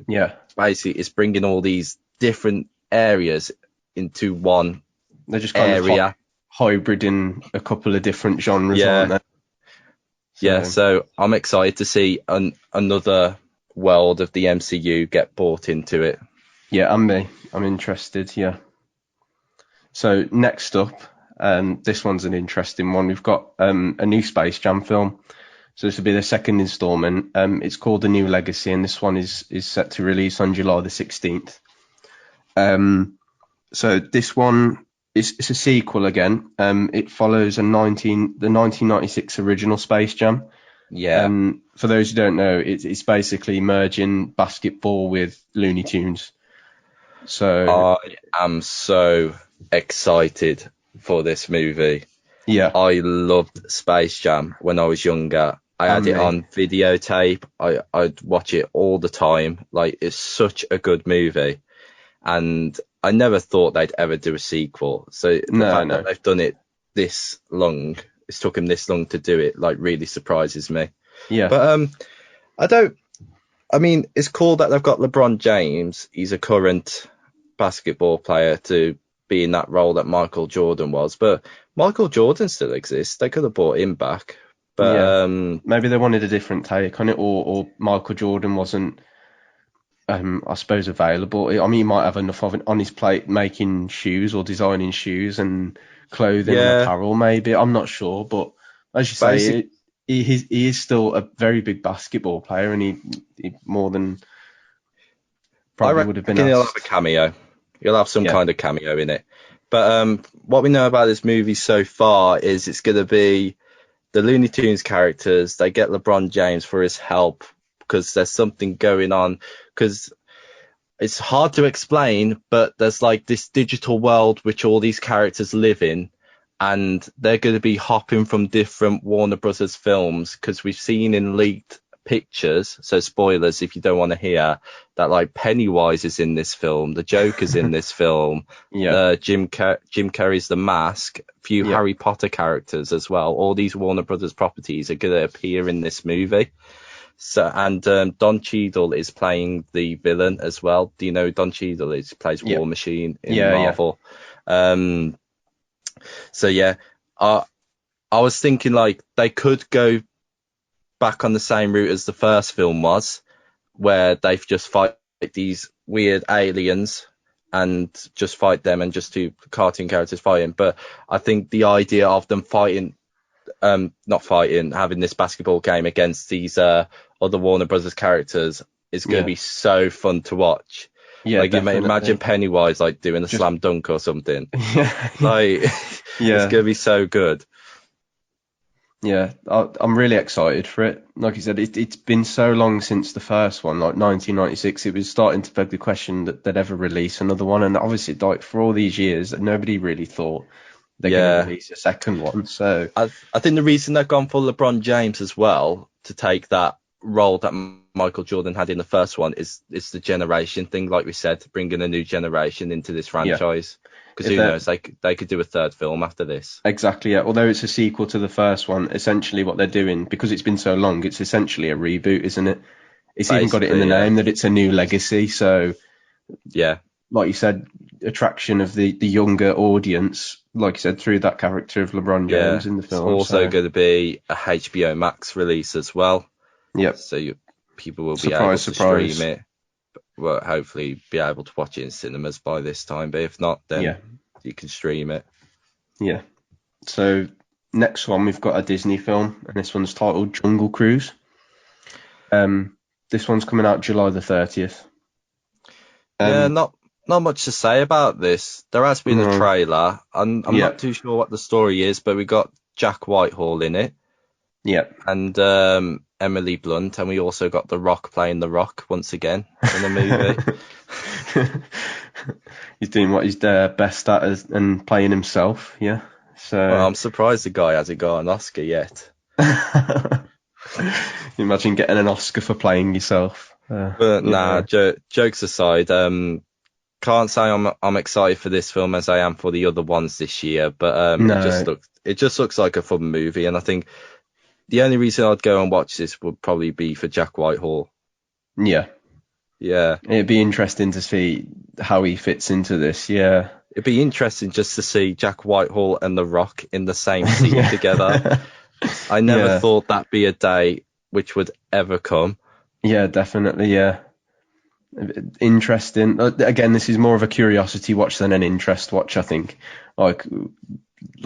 basically, it's bringing all these different areas into one They're just kind of hybriding a couple of different genres, aren't they? So I'm excited to see another world of the MCU get brought into it. Yeah, and me. I'm interested, So next up, this one's an interesting one. We've got a new Space Jam film. So this will be the second instalment. It's called The New Legacy, and this one is set to release on July the 16th. So this one it's a sequel again. It follows the 1996 original Space Jam. For those who don't know, it's basically merging basketball with Looney Tunes. So I am so excited for this movie. I loved Space Jam when I was younger. I had it on videotape. I'd watch it all the time. Like, it's such a good movie, and I never thought they'd ever do a sequel. So the fact that they've done it this long, it's took them this long to do it, like, really surprises me. But I mean, it's cool that they've got LeBron James. He's a current basketball player to be in that role that Michael Jordan was, but Michael Jordan still exists. They could have brought him back, but maybe they wanted a different take on it, or Michael Jordan wasn't, I suppose, available. I mean, he might have enough of it on his plate making shoes or designing shoes and clothing and apparel. Maybe, I'm not sure, but as you say, he is still a very big basketball player, and he more than probably would have been. He'll have a cameo. He'll have some kind of cameo in it. But what we know about this movie so far is it's going to be the Looney Tunes characters. They get LeBron James for his help because there's something going on. Because it's hard to explain, but there's like this digital world which all these characters live in, and they're going to be hopping from different Warner Brothers films, because we've seen in leaked pictures, so spoilers if you don't want to hear, that like Pennywise is in this film, the Joker's in this film, Jim Carrey's The Mask, a few Harry Potter characters as well. All these Warner Brothers properties are going to appear in this movie. So, and Don Cheadle is playing the villain as well. Do you know who Don Cheadle is? He plays War Machine in Marvel. So I was thinking, like, they could go back on the same route as the first film was, where they've just fight these weird aliens and just fight them and just do cartoon characters fighting. But I think the idea of them fighting, having this basketball game against these other Warner Brothers characters is going to be so fun to watch. Yeah, like, definitely. imagine Pennywise like doing a slam dunk or something. Yeah. Like, it's going to be so good. Yeah, I'm really excited for it. Like you said, it's been so long since the first one, like 1996. It was starting to beg the question that they'd ever release another one. And obviously, like, for all these years, nobody really thought they're going to release a second one. So I think the reason they've gone for LeBron James as well, to take that role that Michael Jordan had in the first one, is the generation thing. Like we said, bringing a new generation into this franchise. Because who knows, they could do a third film after this. Exactly, yeah. Although it's a sequel to the first one, essentially what they're doing, because it's been so long, it's essentially a reboot, isn't it? It's basically, even got it in the name that it's a new legacy. So, yeah, like you said, attraction of the younger audience, like you said, through that character of LeBron James in the film. It's also going to be a HBO Max release as well. Yep. So people will be able to stream it. Well, hopefully be able to watch it in cinemas by this time, but if not, then you can stream it. Yeah. So next one, we've got a Disney film, and this one's titled Jungle Cruise. This one's coming out July the 30th. Not much to say about this. There has been a trailer. I'm not too sure what the story is, but we got Jack Whitehall in it. Yep. And Emily Blunt, and we also got The Rock playing The Rock once again in the movie. He's doing what he's best at and playing himself, yeah. So I'm surprised the guy hasn't got an Oscar yet. Imagine getting an Oscar for playing yourself. Jokes aside, can't say I'm excited for this film as I am for the other ones this year, but it just looks like a fun movie, and I think the only reason I'd go and watch this would probably be for Jack Whitehall. Yeah. Yeah. It'd be interesting to see how he fits into this, yeah. It'd be interesting just to see Jack Whitehall and The Rock in the same scene together. I never thought that'd be a day which would ever come. Yeah, definitely, yeah. Interesting. Again, this is more of a curiosity watch than an interest watch, I think. Like you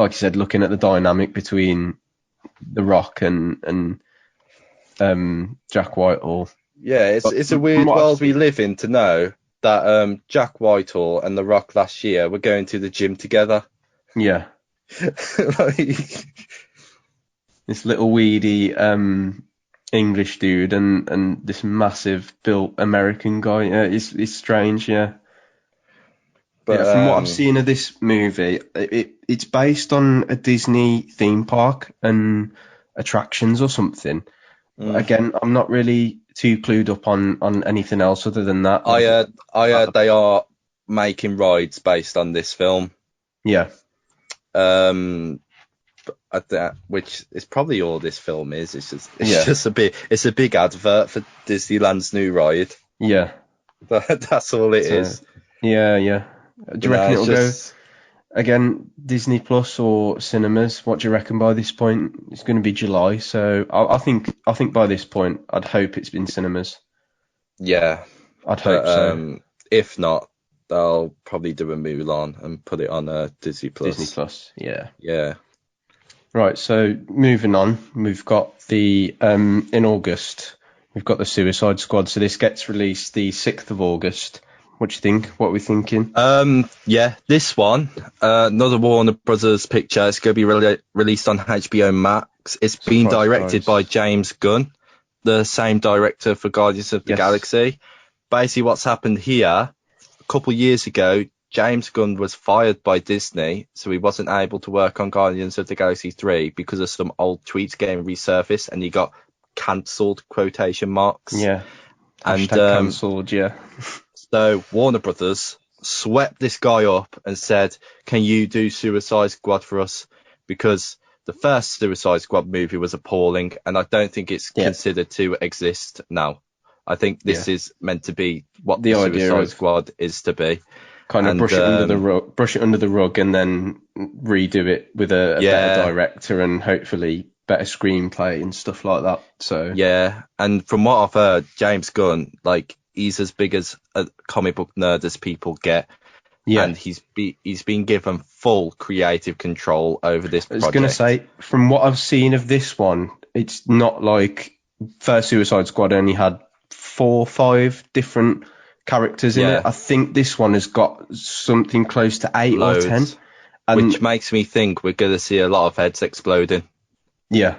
said, looking at the dynamic between The Rock and Jack Whitehall. Yeah, it's a weird world we live in to know that Jack Whitehall and The Rock last year were going to the gym together. Yeah. This little weedy English dude and this massive built American guy. Yeah, it's strange, yeah. But from what I've seen of this movie, it's based on a Disney theme park and attractions or something. Again, I'm not really too clued up on anything else other than that. I heard they are making rides based on this film. Yeah. Which is probably all this film is. It's just a big advert for Disneyland's new ride. Yeah. But that's all it is. Yeah. Do you reckon it'll go again Disney Plus or cinemas? What do you reckon by this point? It's going to be July, so I think by this point I'd hope it's been cinemas. Yeah, I'd hope so. If not, they'll probably do a Mulan and put it on Disney Plus. Disney Plus, yeah. Yeah. Right, so moving on, we've got the in August we've got the Suicide Squad. So this gets released the 6th of August. What do you think? What are we thinking? This one, another Warner Brothers picture. It's going to be released on HBO Max. It's been directed by James Gunn, the same director for Guardians of the Galaxy. Basically, what's happened here, a couple of years ago, James Gunn was fired by Disney, so he wasn't able to work on Guardians of the Galaxy 3 because of some old tweets getting resurfaced, and he got cancelled, quotation marks. Yeah. And cancelled, yeah. So Warner Brothers swept this guy up and said, can you do Suicide Squad for us? Because the first Suicide Squad movie was appalling, and I don't think it's considered to exist now. I think this is meant to be what the Suicide Squad is to be. Kind of brush it under the rug and then redo it with a better director and hopefully better screenplay and stuff like that. So yeah, and from what I've heard, James Gunn, like, he's as big as a comic book nerd as people get. Yeah. And he's been given full creative control over this project. I was going to say, from what I've seen of this one, it's not like first Suicide Squad only had 4 or 5 different characters in it. I think this one has got something close to 8 Loads, or 10. And which makes me think we're going to see a lot of heads exploding. Yeah.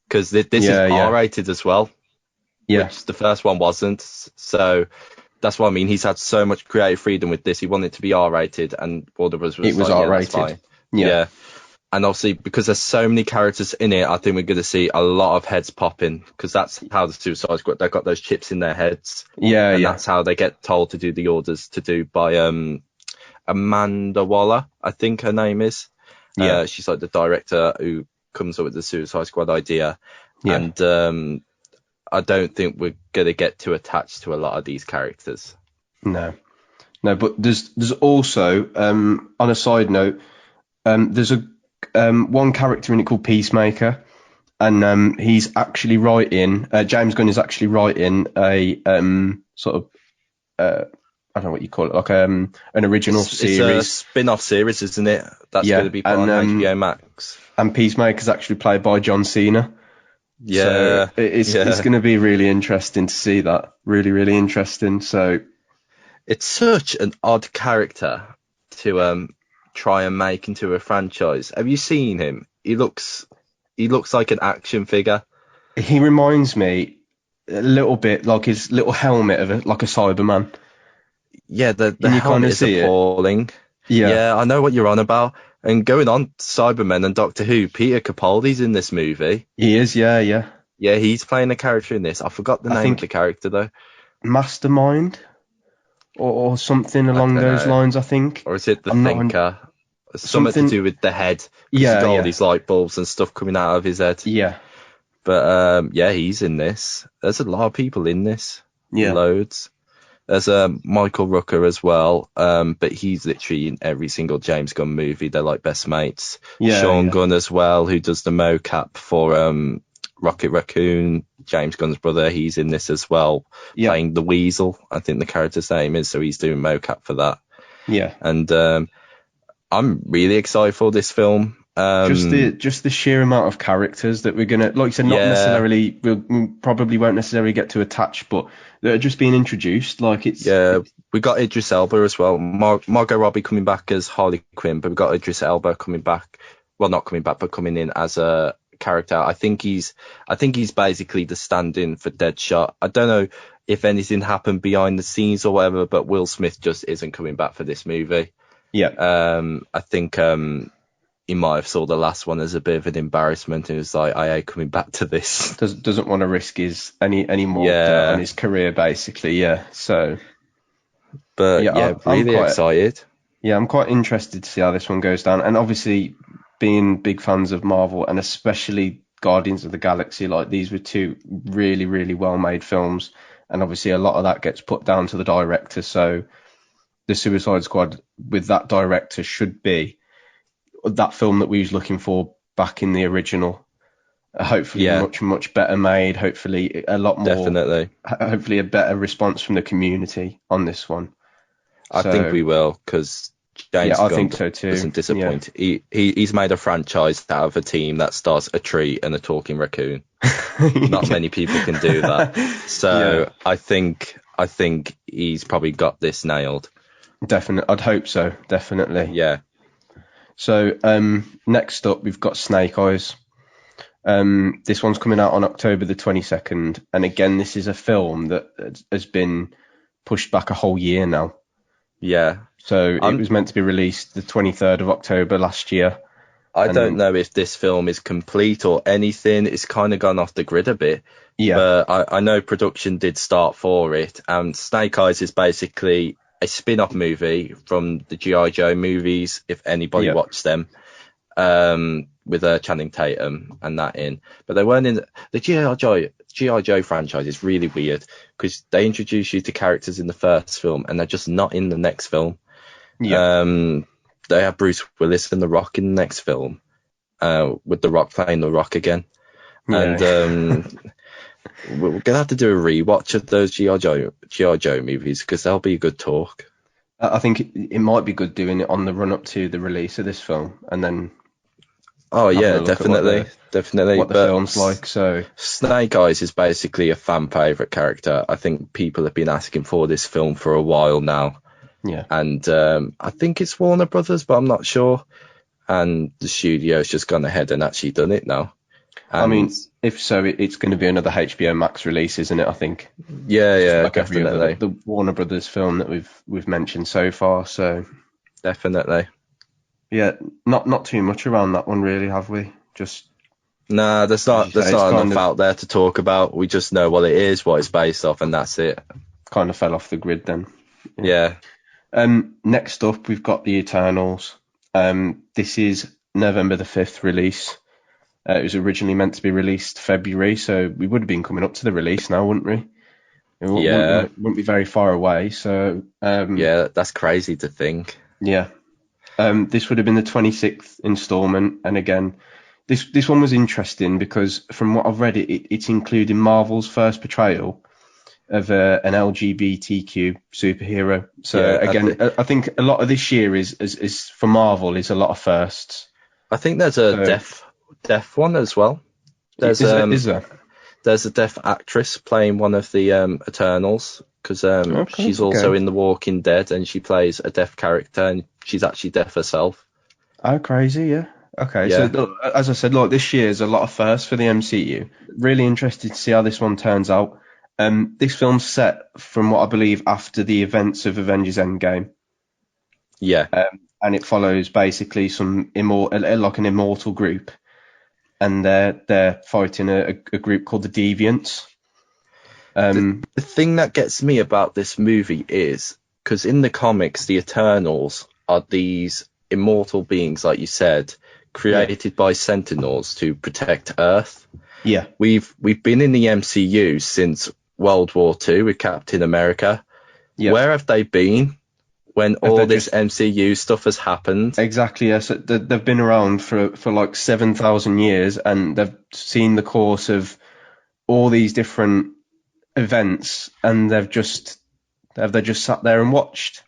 Because this is R-rated as well. Yeah. Which the first one wasn't. So that's what I mean. He's had so much creative freedom with this. He wanted it to be R-rated, and Warner Bros. It was R-rated. Yeah. And obviously, because there's so many characters in it, I think we're going to see a lot of heads popping, because that's how the Suicide Squad, they've got those chips in their heads. And that's how they get told to do the orders to do by Amanda Waller, I think her name is. Yeah. She's like the director who comes up with the Suicide Squad idea. Yeah. And I don't think we're going to get too attached to a lot of these characters. No, but there's also, on a side note, there's a one character in it called Peacemaker, and he's actually writing, James Gunn is actually writing a sort of, I don't know what you call it, like an original series. It's a spin-off series, isn't it? That's going to be put on HBO Max. And Peacemaker's actually played by John Cena. Yeah. So it's going to be really interesting to see that. Really, really interesting. So it's such an odd character to try and make into a franchise. Have you seen him? He looks like an action figure. He reminds me a little bit like his little helmet of like a Cyberman. Yeah, the helmet is appalling. Yeah, I know what you're on about. And going on Cybermen and Doctor Who, Peter Capaldi's in this movie. He is, yeah. Yeah, he's playing a character in this. I forgot the name of the character, though. Mastermind? Or something along those lines, I think. Or is it the Thinker? Something to do with the head. Yeah, he's got all these light bulbs and stuff coming out of his head. Yeah. But, he's in this. There's a lot of people in this. Yeah. Loads. There's Michael Rooker as well, but he's literally in every single James Gunn movie. They're like best mates. Yeah, Sean Gunn as well, who does the mocap for Rocket Raccoon, James Gunn's brother. He's in this as well, playing the Weasel, I think the character's name is, so he's doing mocap for that. Yeah. And I'm really excited for this film. Just the sheer amount of characters that we're gonna, like you said, not necessarily, we probably won't necessarily get to attach, but they're just being introduced. Like it's we got Idris Elba as well. Margot Robbie coming back as Harley Quinn, but we got Idris Elba coming back. Well, not coming back, but coming in as a character. I think he's basically the stand-in for Deadshot. I don't know if anything happened behind the scenes or whatever, but Will Smith just isn't coming back for this movie. Yeah. I think he might have saw the last one as a bit of an embarrassment and was like, I ain't coming back to this. Doesn't want to risk his any more on his career, basically. Yeah. So, but I'm really excited. Yeah, I'm quite interested to see how this one goes down. And obviously, being big fans of Marvel and especially Guardians of the Galaxy, like these were 2 really, really well-made films. And obviously, a lot of that gets put down to the director. So, the Suicide Squad with that director should be that film that we was looking for back in the original. Hopefully much, much better made. Hopefully a lot more. Definitely. Hopefully a better response from the community on this one. I think we will, because James Gunn, I think so too, doesn't disappoint. Yeah. He's made a franchise out of a team that stars a tree and a talking raccoon. Not many people can do that. So I think he's probably got this nailed. Definitely. I'd hope so. Definitely. Yeah. So next up, we've got Snake Eyes. This one's coming out on October the 22nd. And again, this is a film that has been pushed back a whole year now. Yeah. So it was meant to be released the 23rd of October last year. I don't know if this film is complete or anything. It's kind of gone off the grid a bit. Yeah. But I know production did start for it. And Snake Eyes is basically a spin-off movie from the G.I. Joe movies, if anybody watched them, with Channing Tatum and that in. But they weren't in the G.I. Joe franchise is really weird because they introduce you to characters in the first film and they're just not in the next film. Yeah. They have Bruce Willis and The Rock in the next film, with The Rock playing The Rock again. Yeah. And we're going to have to do a rewatch of those G.I. Joe movies because they'll be a good talk. I think it might be good doing it on the run up to the release of this film, and then Oh having yeah, a look at what definitely, definitely. the But film's like. So Snake Eyes is basically a fan favorite character. I think people have been asking for this film for a while now, yeah, and I think it's Warner Brothers, but I'm not sure. And the studio's just gone ahead and actually done it now. I And mean, if so, it's going to be another HBO Max release, isn't it? I think yeah, just yeah, like every other definitely, the Warner Brothers film that we've mentioned so far. So definitely. yeah, not too much around that one really, have we? Just Nah, as you there's say, it's not enough out there to talk about. We just know what it is, what it's based off, and that's it. kind of fell off the grid then. Yeah. Yeah, Next up, we've got the Eternals. This is November the 5th release. It was originally meant to be released February, so we would have been coming up to the release now, wouldn't we? It yeah, wouldn't be very far away. So yeah. That's crazy to think. yeah, this would have been the 26th installment, and again, this one was interesting because from what I've read, it's including Marvel's first portrayal of an LGBTQ superhero. So Yeah, again, I think a lot of this year is for Marvel is a lot of firsts. I think there's a So deaf one as well. There's is there? there's a deaf actress playing one of the Eternals because Okay, she's also okay. in The Walking Dead and she plays a deaf character and she's actually deaf herself. Oh, crazy, yeah. Okay, so Yeah, look, as I said, look, this year is a lot of firsts for the MCU. Really interested to see how this one turns out. This film's set from what I believe after the events of Avengers Endgame, yeah. and it follows basically some like an immortal group, and they're fighting a group called the Deviants. The thing that gets me about this movie is because in the comics, the Eternals are these immortal beings, like you said, Yeah, created by Sentinels to protect Earth. yeah, We've been in the MCU since World War II with Captain America. yeah. Where have they been when If all they're this just MCU stuff has happened? exactly, yes, they've been around for like 7,000 years, and they've seen the course of all these different events, and have they just sat there and watched?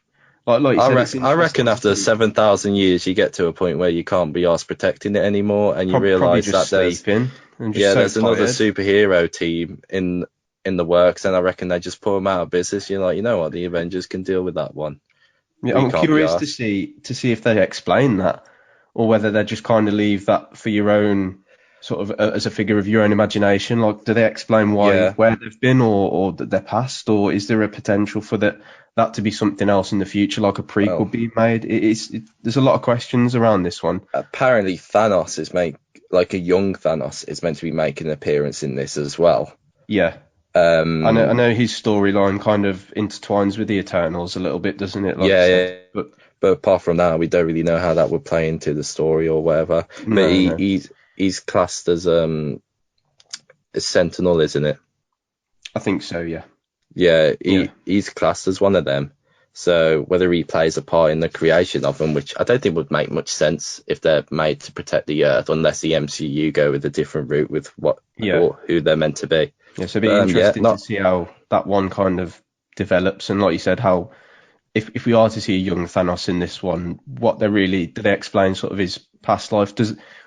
Like you said, it's I interesting reckon to after see. 7,000 years, you get to a point where you can't be asked protecting it anymore, and you Probably realise just that sleeping and just so there's another tired. superhero team in the works, and I reckon they just put them out of business. You're like, you know what, the Avengers can deal with that one. Yeah, We I'm can't be curious asked. to see if they explain that, or whether they just kind of leave that for your own sort of as a figure of your own imagination. Like, do they explain Yeah, where they've been, or that they're past, or is there a potential for that to be something else in the future, like a well, prequel being made? There's a lot of questions around this one. apparently Thanos is like a young Thanos is meant to be making an appearance in this as well. Yeah, I Um, know his storyline kind of intertwines with the Eternals a little bit, doesn't it? Like you yeah, said, yeah, but but apart from that, we don't really know how that would play into the story or whatever. But no, no, he's classed as a Sentinel, isn't it? I think so. Yeah, Yeah, yeah, he's classed as one of them. So whether he plays a part in the creation of them, which I don't think would make much sense if they're made to protect the Earth, unless the MCU go with a different route with what yeah. or who they're meant to be. Yeah, so it'd be But yeah, interesting to not see how that one kind of develops, and like you said, how if we are to see a young Thanos in this one, what they really do they explain sort of his past life?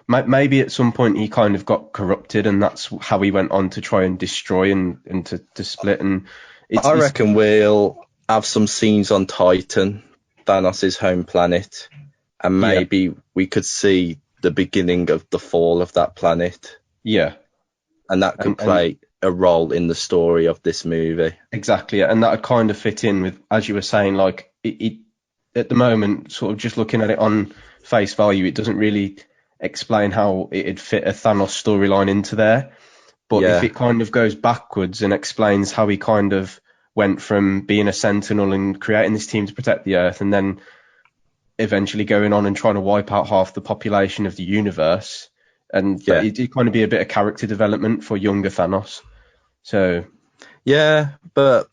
Maybe at some point he kind of got corrupted, and that's how he went on to try and destroy and to split, and I it's reckon we'll have some scenes on Titan, Thanos' home planet, and yeah, maybe we could see the beginning of the fall of that planet, yeah, and that could and play a role in the story of this movie. exactly, and that would kind of fit in with, as you were saying, like it at the moment, sort of just looking at it on face value, it doesn't really explain how it'd fit a Thanos storyline into there. But if Yeah, it kind of goes backwards and explains how he kind of went from being a sentinel and creating this team to protect the Earth, and then eventually going on and trying to wipe out half the population of the universe, and that yeah, it'd kind of be a bit of character development for younger Thanos. So yeah. But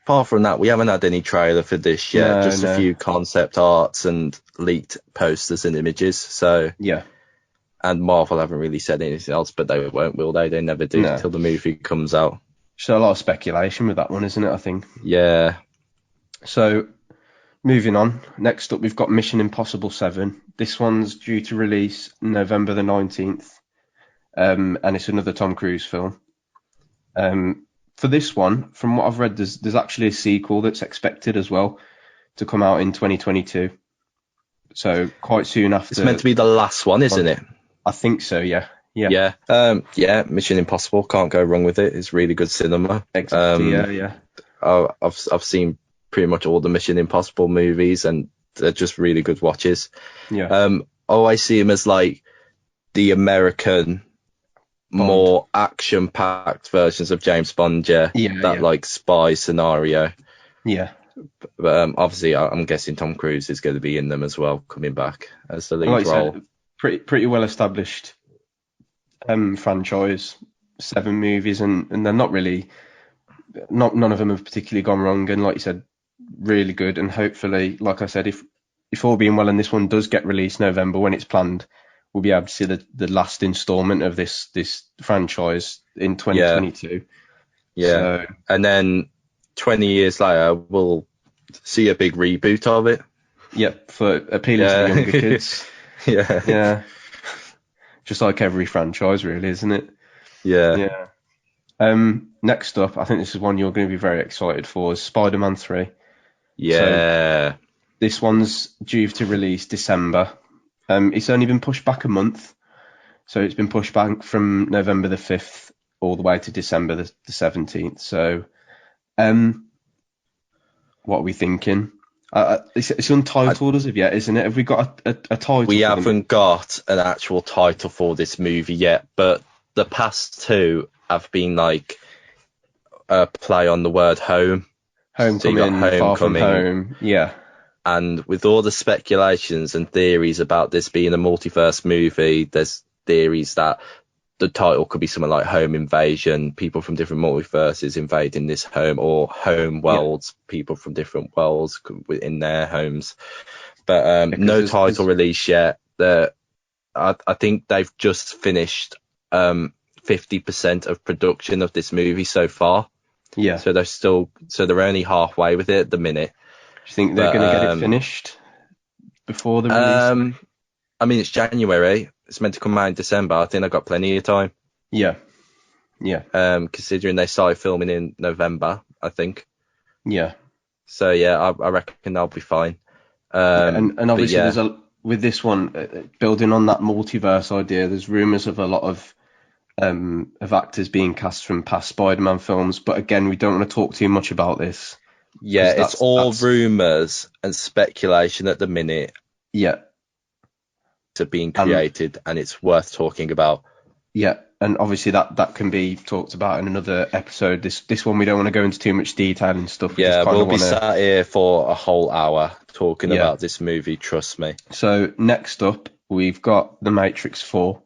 apart from that, we haven't had any trailer for this yet. no, Just a no, few concept arts and leaked posters and images. So, yeah, and Marvel haven't really said anything else, but they won't, will they? They never do no. till the movie comes out. So a lot of speculation with that one, isn't it? I think. Yeah, So Moving on. Next up, we've got Mission Impossible 7. This one's due to release November the 19th, and it's another Tom Cruise film. For this one, from what I've read, there's actually a sequel that's expected as well to come out in 2022. So quite soon after. It's meant to be the last one, isn't it? I think so, yeah. Yeah. Yeah. Mission Impossible, can't go wrong with it. It's really good cinema. Exactly. Yeah. I've seen pretty much all the Mission Impossible movies, and they're just really good watches. Yeah. I always see them as like the American, more action-packed versions of James Bond. Like spy scenario. Yeah. But obviously, I'm guessing Tom Cruise is going to be in them as well, coming back as the lead role. Pretty well established franchise, 7 movies, and they're not really, none of them have particularly gone wrong, and like you said, really good. And hopefully, like I said, if all being well and this one does get released November when it's planned, we'll be able to see the last installment of this franchise in 2022. Yeah. And then 20 years later, we'll see a big reboot of it. Yep, for appealing to the younger kids. Yeah. Just like every franchise, really, isn't it? Yeah. Next up, I think this is one you're going to be very excited for, is Spider-Man 3. Yeah. So, this one's due to release December. It's only been pushed back a month. So it's been pushed back from November the 5th all the way to December the 17th. So, what are we thinking? It's untitled as of yet, isn't it? Have we got a title? We haven't got an actual title for this movie yet, but the past 2 have been like a play on the word home. Homecoming, Far From Home. Yeah. And with all the speculations and theories about this being a multiverse movie, there's theories that the title could be something like Home Invasion, people from different multiverses invading this home, or Home Worlds, people from different worlds within their homes. But no title release yet. I think they've just finished 50% of production of this movie so far. Yeah. So they're only halfway with it at the minute. Do you think they're going to get it finished before the release? I mean, it's January. It's meant to come out in December. I think I've got plenty of time. Yeah. Considering they started filming in November, I think. Yeah. So yeah, I reckon they'll be fine. And obviously, with this one, building on that multiverse idea, there's rumours of a lot of actors being cast from past Spider-Man films. But again, we don't want to talk too much about this. Yeah, it's all rumours and speculation at the minute. Yeah. To being created, and it's worth talking about. Yeah, and obviously that can be talked about in another episode. This one we don't want to go into too much detail and stuff. Yeah, we'll be sat here for a whole hour talking about this movie, trust me. So next up, we've got The Matrix 4.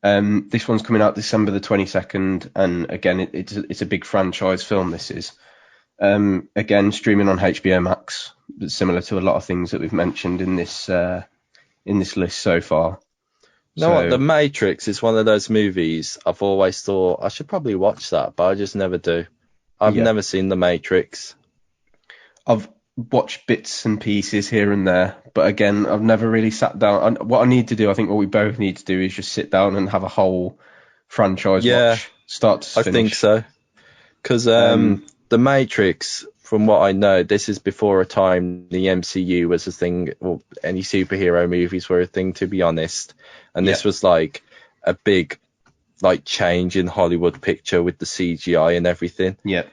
This one's coming out December the 22nd, and again, it's a big franchise film, this is. Again, streaming on HBO Max, similar to a lot of things that we've mentioned in this list so far. The Matrix is one of those movies I've always thought I should probably watch that, but I just never do. I've never seen The Matrix. I've watched bits and pieces here and there, but again, I've never really sat down. What I need to do, I think what we both need to do, is just sit down and have a whole franchise watch, start to finish. I think so. Because The Matrix, from what I know, this is before a time the MCU was a thing, or any superhero movies were a thing, to be honest. And this was like a big change in Hollywood picture with the CGI and everything. Yeah.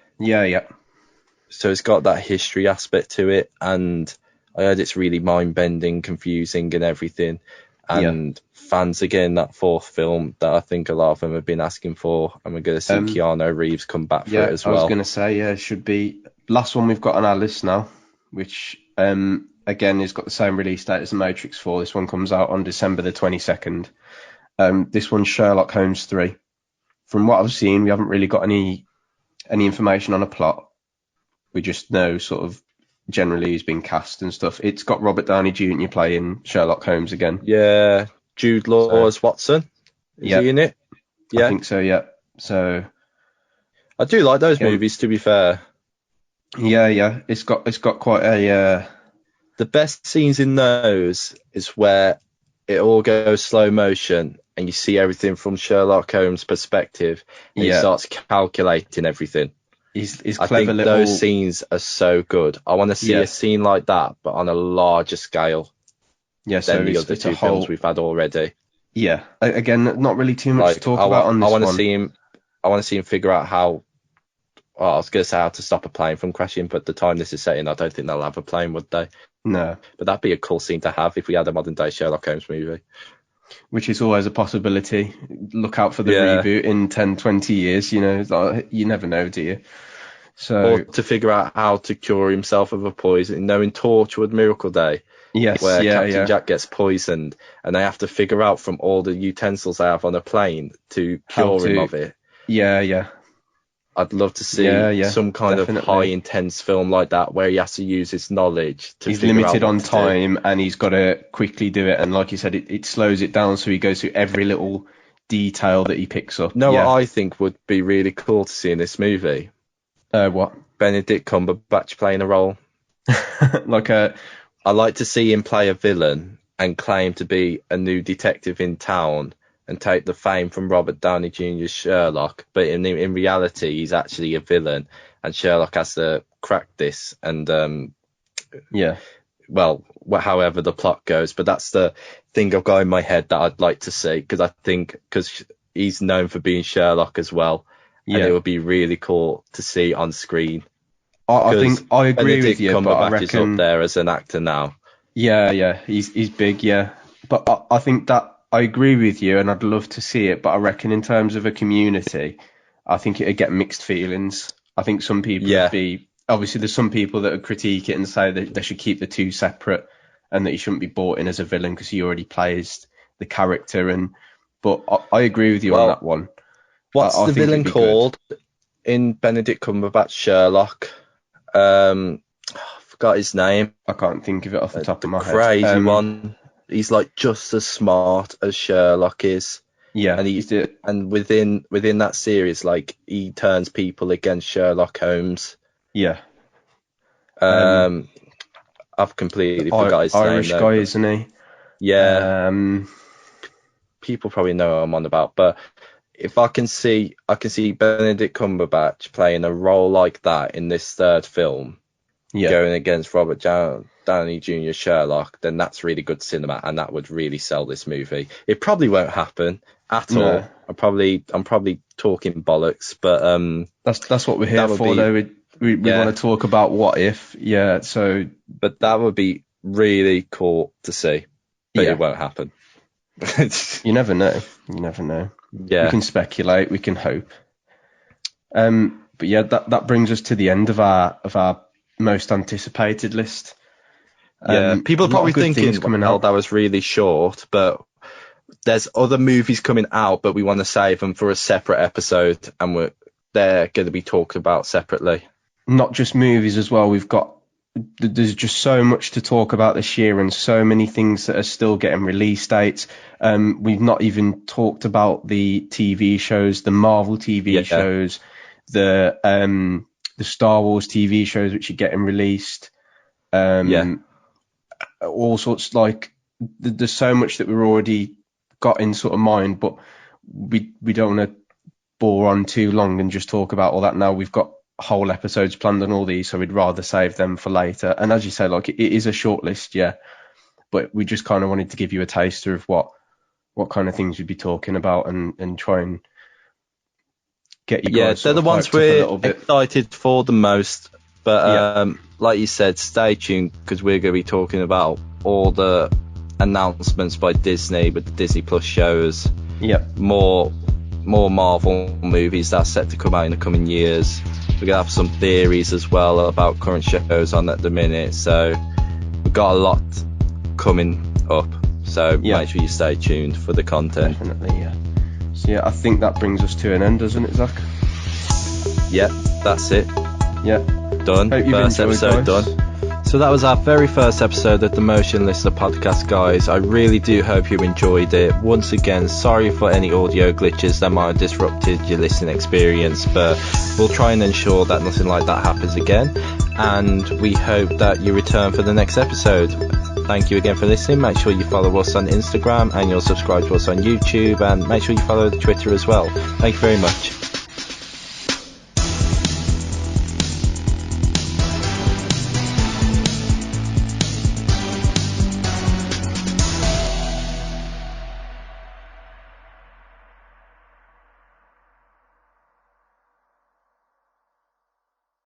So it's got that history aspect to it, and I heard it's really mind-bending, confusing and everything. And fans are getting that 4th film that I think a lot of them have been asking for, and we're going to see Keanu Reeves come back for it as well. I was going to say, it should be last one we've got on our list now, which again has got the same release date as The Matrix 4. This one comes out on December the 22nd. This one's Sherlock Holmes 3. From what I've seen, we haven't really got any information on a plot. We just know sort of generally who's been cast and stuff. It's got Robert Downey Jr. playing Sherlock Holmes again. Yeah, Jude Law as Watson. Is he in it? Yeah, I think so. Yeah, so I do like those movies, to be fair. Yeah, it's got quite a The best scenes in those is where it all goes slow motion and you see everything from Sherlock Holmes' perspective, and he starts calculating everything. His I clever think little... those scenes are so good. I want to see a scene like that, but on a larger scale than the other two films we've had already. Yeah, again, not really too much to talk about on this one. I want to see him figure out how. Well, I was going to say how to stop a plane from crashing, but the time this is set in, I don't think they'll have a plane, would they? No. But that'd be a cool scene to have if we had a modern day Sherlock Holmes movie. Which is always a possibility. Look out for the reboot in 10, 20 years, you know, you never know, do you? So, or to figure out how to cure himself of a poison. You know, in Torchwood Miracle Day, where Captain Jack gets poisoned, and they have to figure out from all the utensils they have on a plane to cure him of it. Yeah. I'd love to see some kind of high intense film like that where he has to use his knowledge to He's limited on time and he's got to quickly do it. And like you said, it slows it down, so he goes through every little detail that he picks up. What I think would be really cool to see in this movie? What? Benedict Cumberbatch playing a role. I like to see him play a villain and claim to be a new detective in town and take the fame from Robert Downey Jr.'s Sherlock, but in reality, he's actually a villain, and Sherlock has to crack this. And well, however the plot goes, but that's the thing I've got in my head that I'd like to see, because he's known for being Sherlock as well, and it would be really cool to see on screen. I think I agree with you, but I reckon is up there as an actor now. Yeah, he's big, but I think that. I agree with you, and I'd love to see it, but I reckon in terms of a community, I think it'd get mixed feelings. I think some people would be... Obviously, there's some people that would critique it and say that they should keep the two separate and that he shouldn't be brought in as a villain because he already plays the character. But I agree with you on that one. What's the villain called in Benedict Cumberbatch Sherlock? I forgot his name. I can't think of it off the top of my head. Crazy one. He's like just as smart as Sherlock is. Yeah. And within that series, like, he turns people against Sherlock Holmes. Yeah. I've completely forgot his name. Irish guy, isn't he? Yeah. People probably know what I'm on about, but if I can see Benedict Cumberbatch playing a role like that in this third film, going against Robert Downey Jr. Sherlock, then that's really good cinema, and that would really sell this movie. It probably won't happen at all. I'm probably talking bollocks, but that's what we're here for, though. We want to talk about what if, but that would be really cool to see, but it won't happen. You never know. Yeah, we can speculate, we can hope. But that brings us to the end of our most anticipated list. People are probably thinking, that was really short, but there's other movies coming out, but we want to save them for a separate episode, and they're going to be talked about separately. Not just movies as well. There's just so much to talk about this year, and so many things that are still getting release dates. We've not even talked about the TV shows, the Marvel TV shows, the Star Wars TV shows which are getting released. All sorts, like, there's so much that we've already got in sort of mind, but we don't want to bore on too long and just talk about all that now. We've got whole episodes planned on all these, so we'd rather save them for later. And as you say, like, it is a short list, but we just kind of wanted to give you a taster of what kind of things we'd be talking about, and try and get you guys they're the ones we're excited for the most. But like you said, stay tuned, because we're going to be talking about all the announcements by Disney with the Disney Plus shows. More Marvel movies that's set to come out in the coming years. We're going to have some theories as well about current shows on at the minute. So we've got a lot coming up. So make sure you stay tuned for the content. Definitely, So I think that brings us to an end, doesn't it, Zach? Yeah, that's it. Yeah. Done. First episode done. So that was our very first episode of the Motion Listener podcast, guys. I really do hope you enjoyed it. Once again, sorry for any audio glitches that might have disrupted your listening experience, but we'll try and ensure that nothing like that happens again. And we hope that you return for the next episode. Thank you again for listening. Make sure you follow us on Instagram and you'll subscribe to us on YouTube, and make sure you follow the Twitter as well. Thank you very much.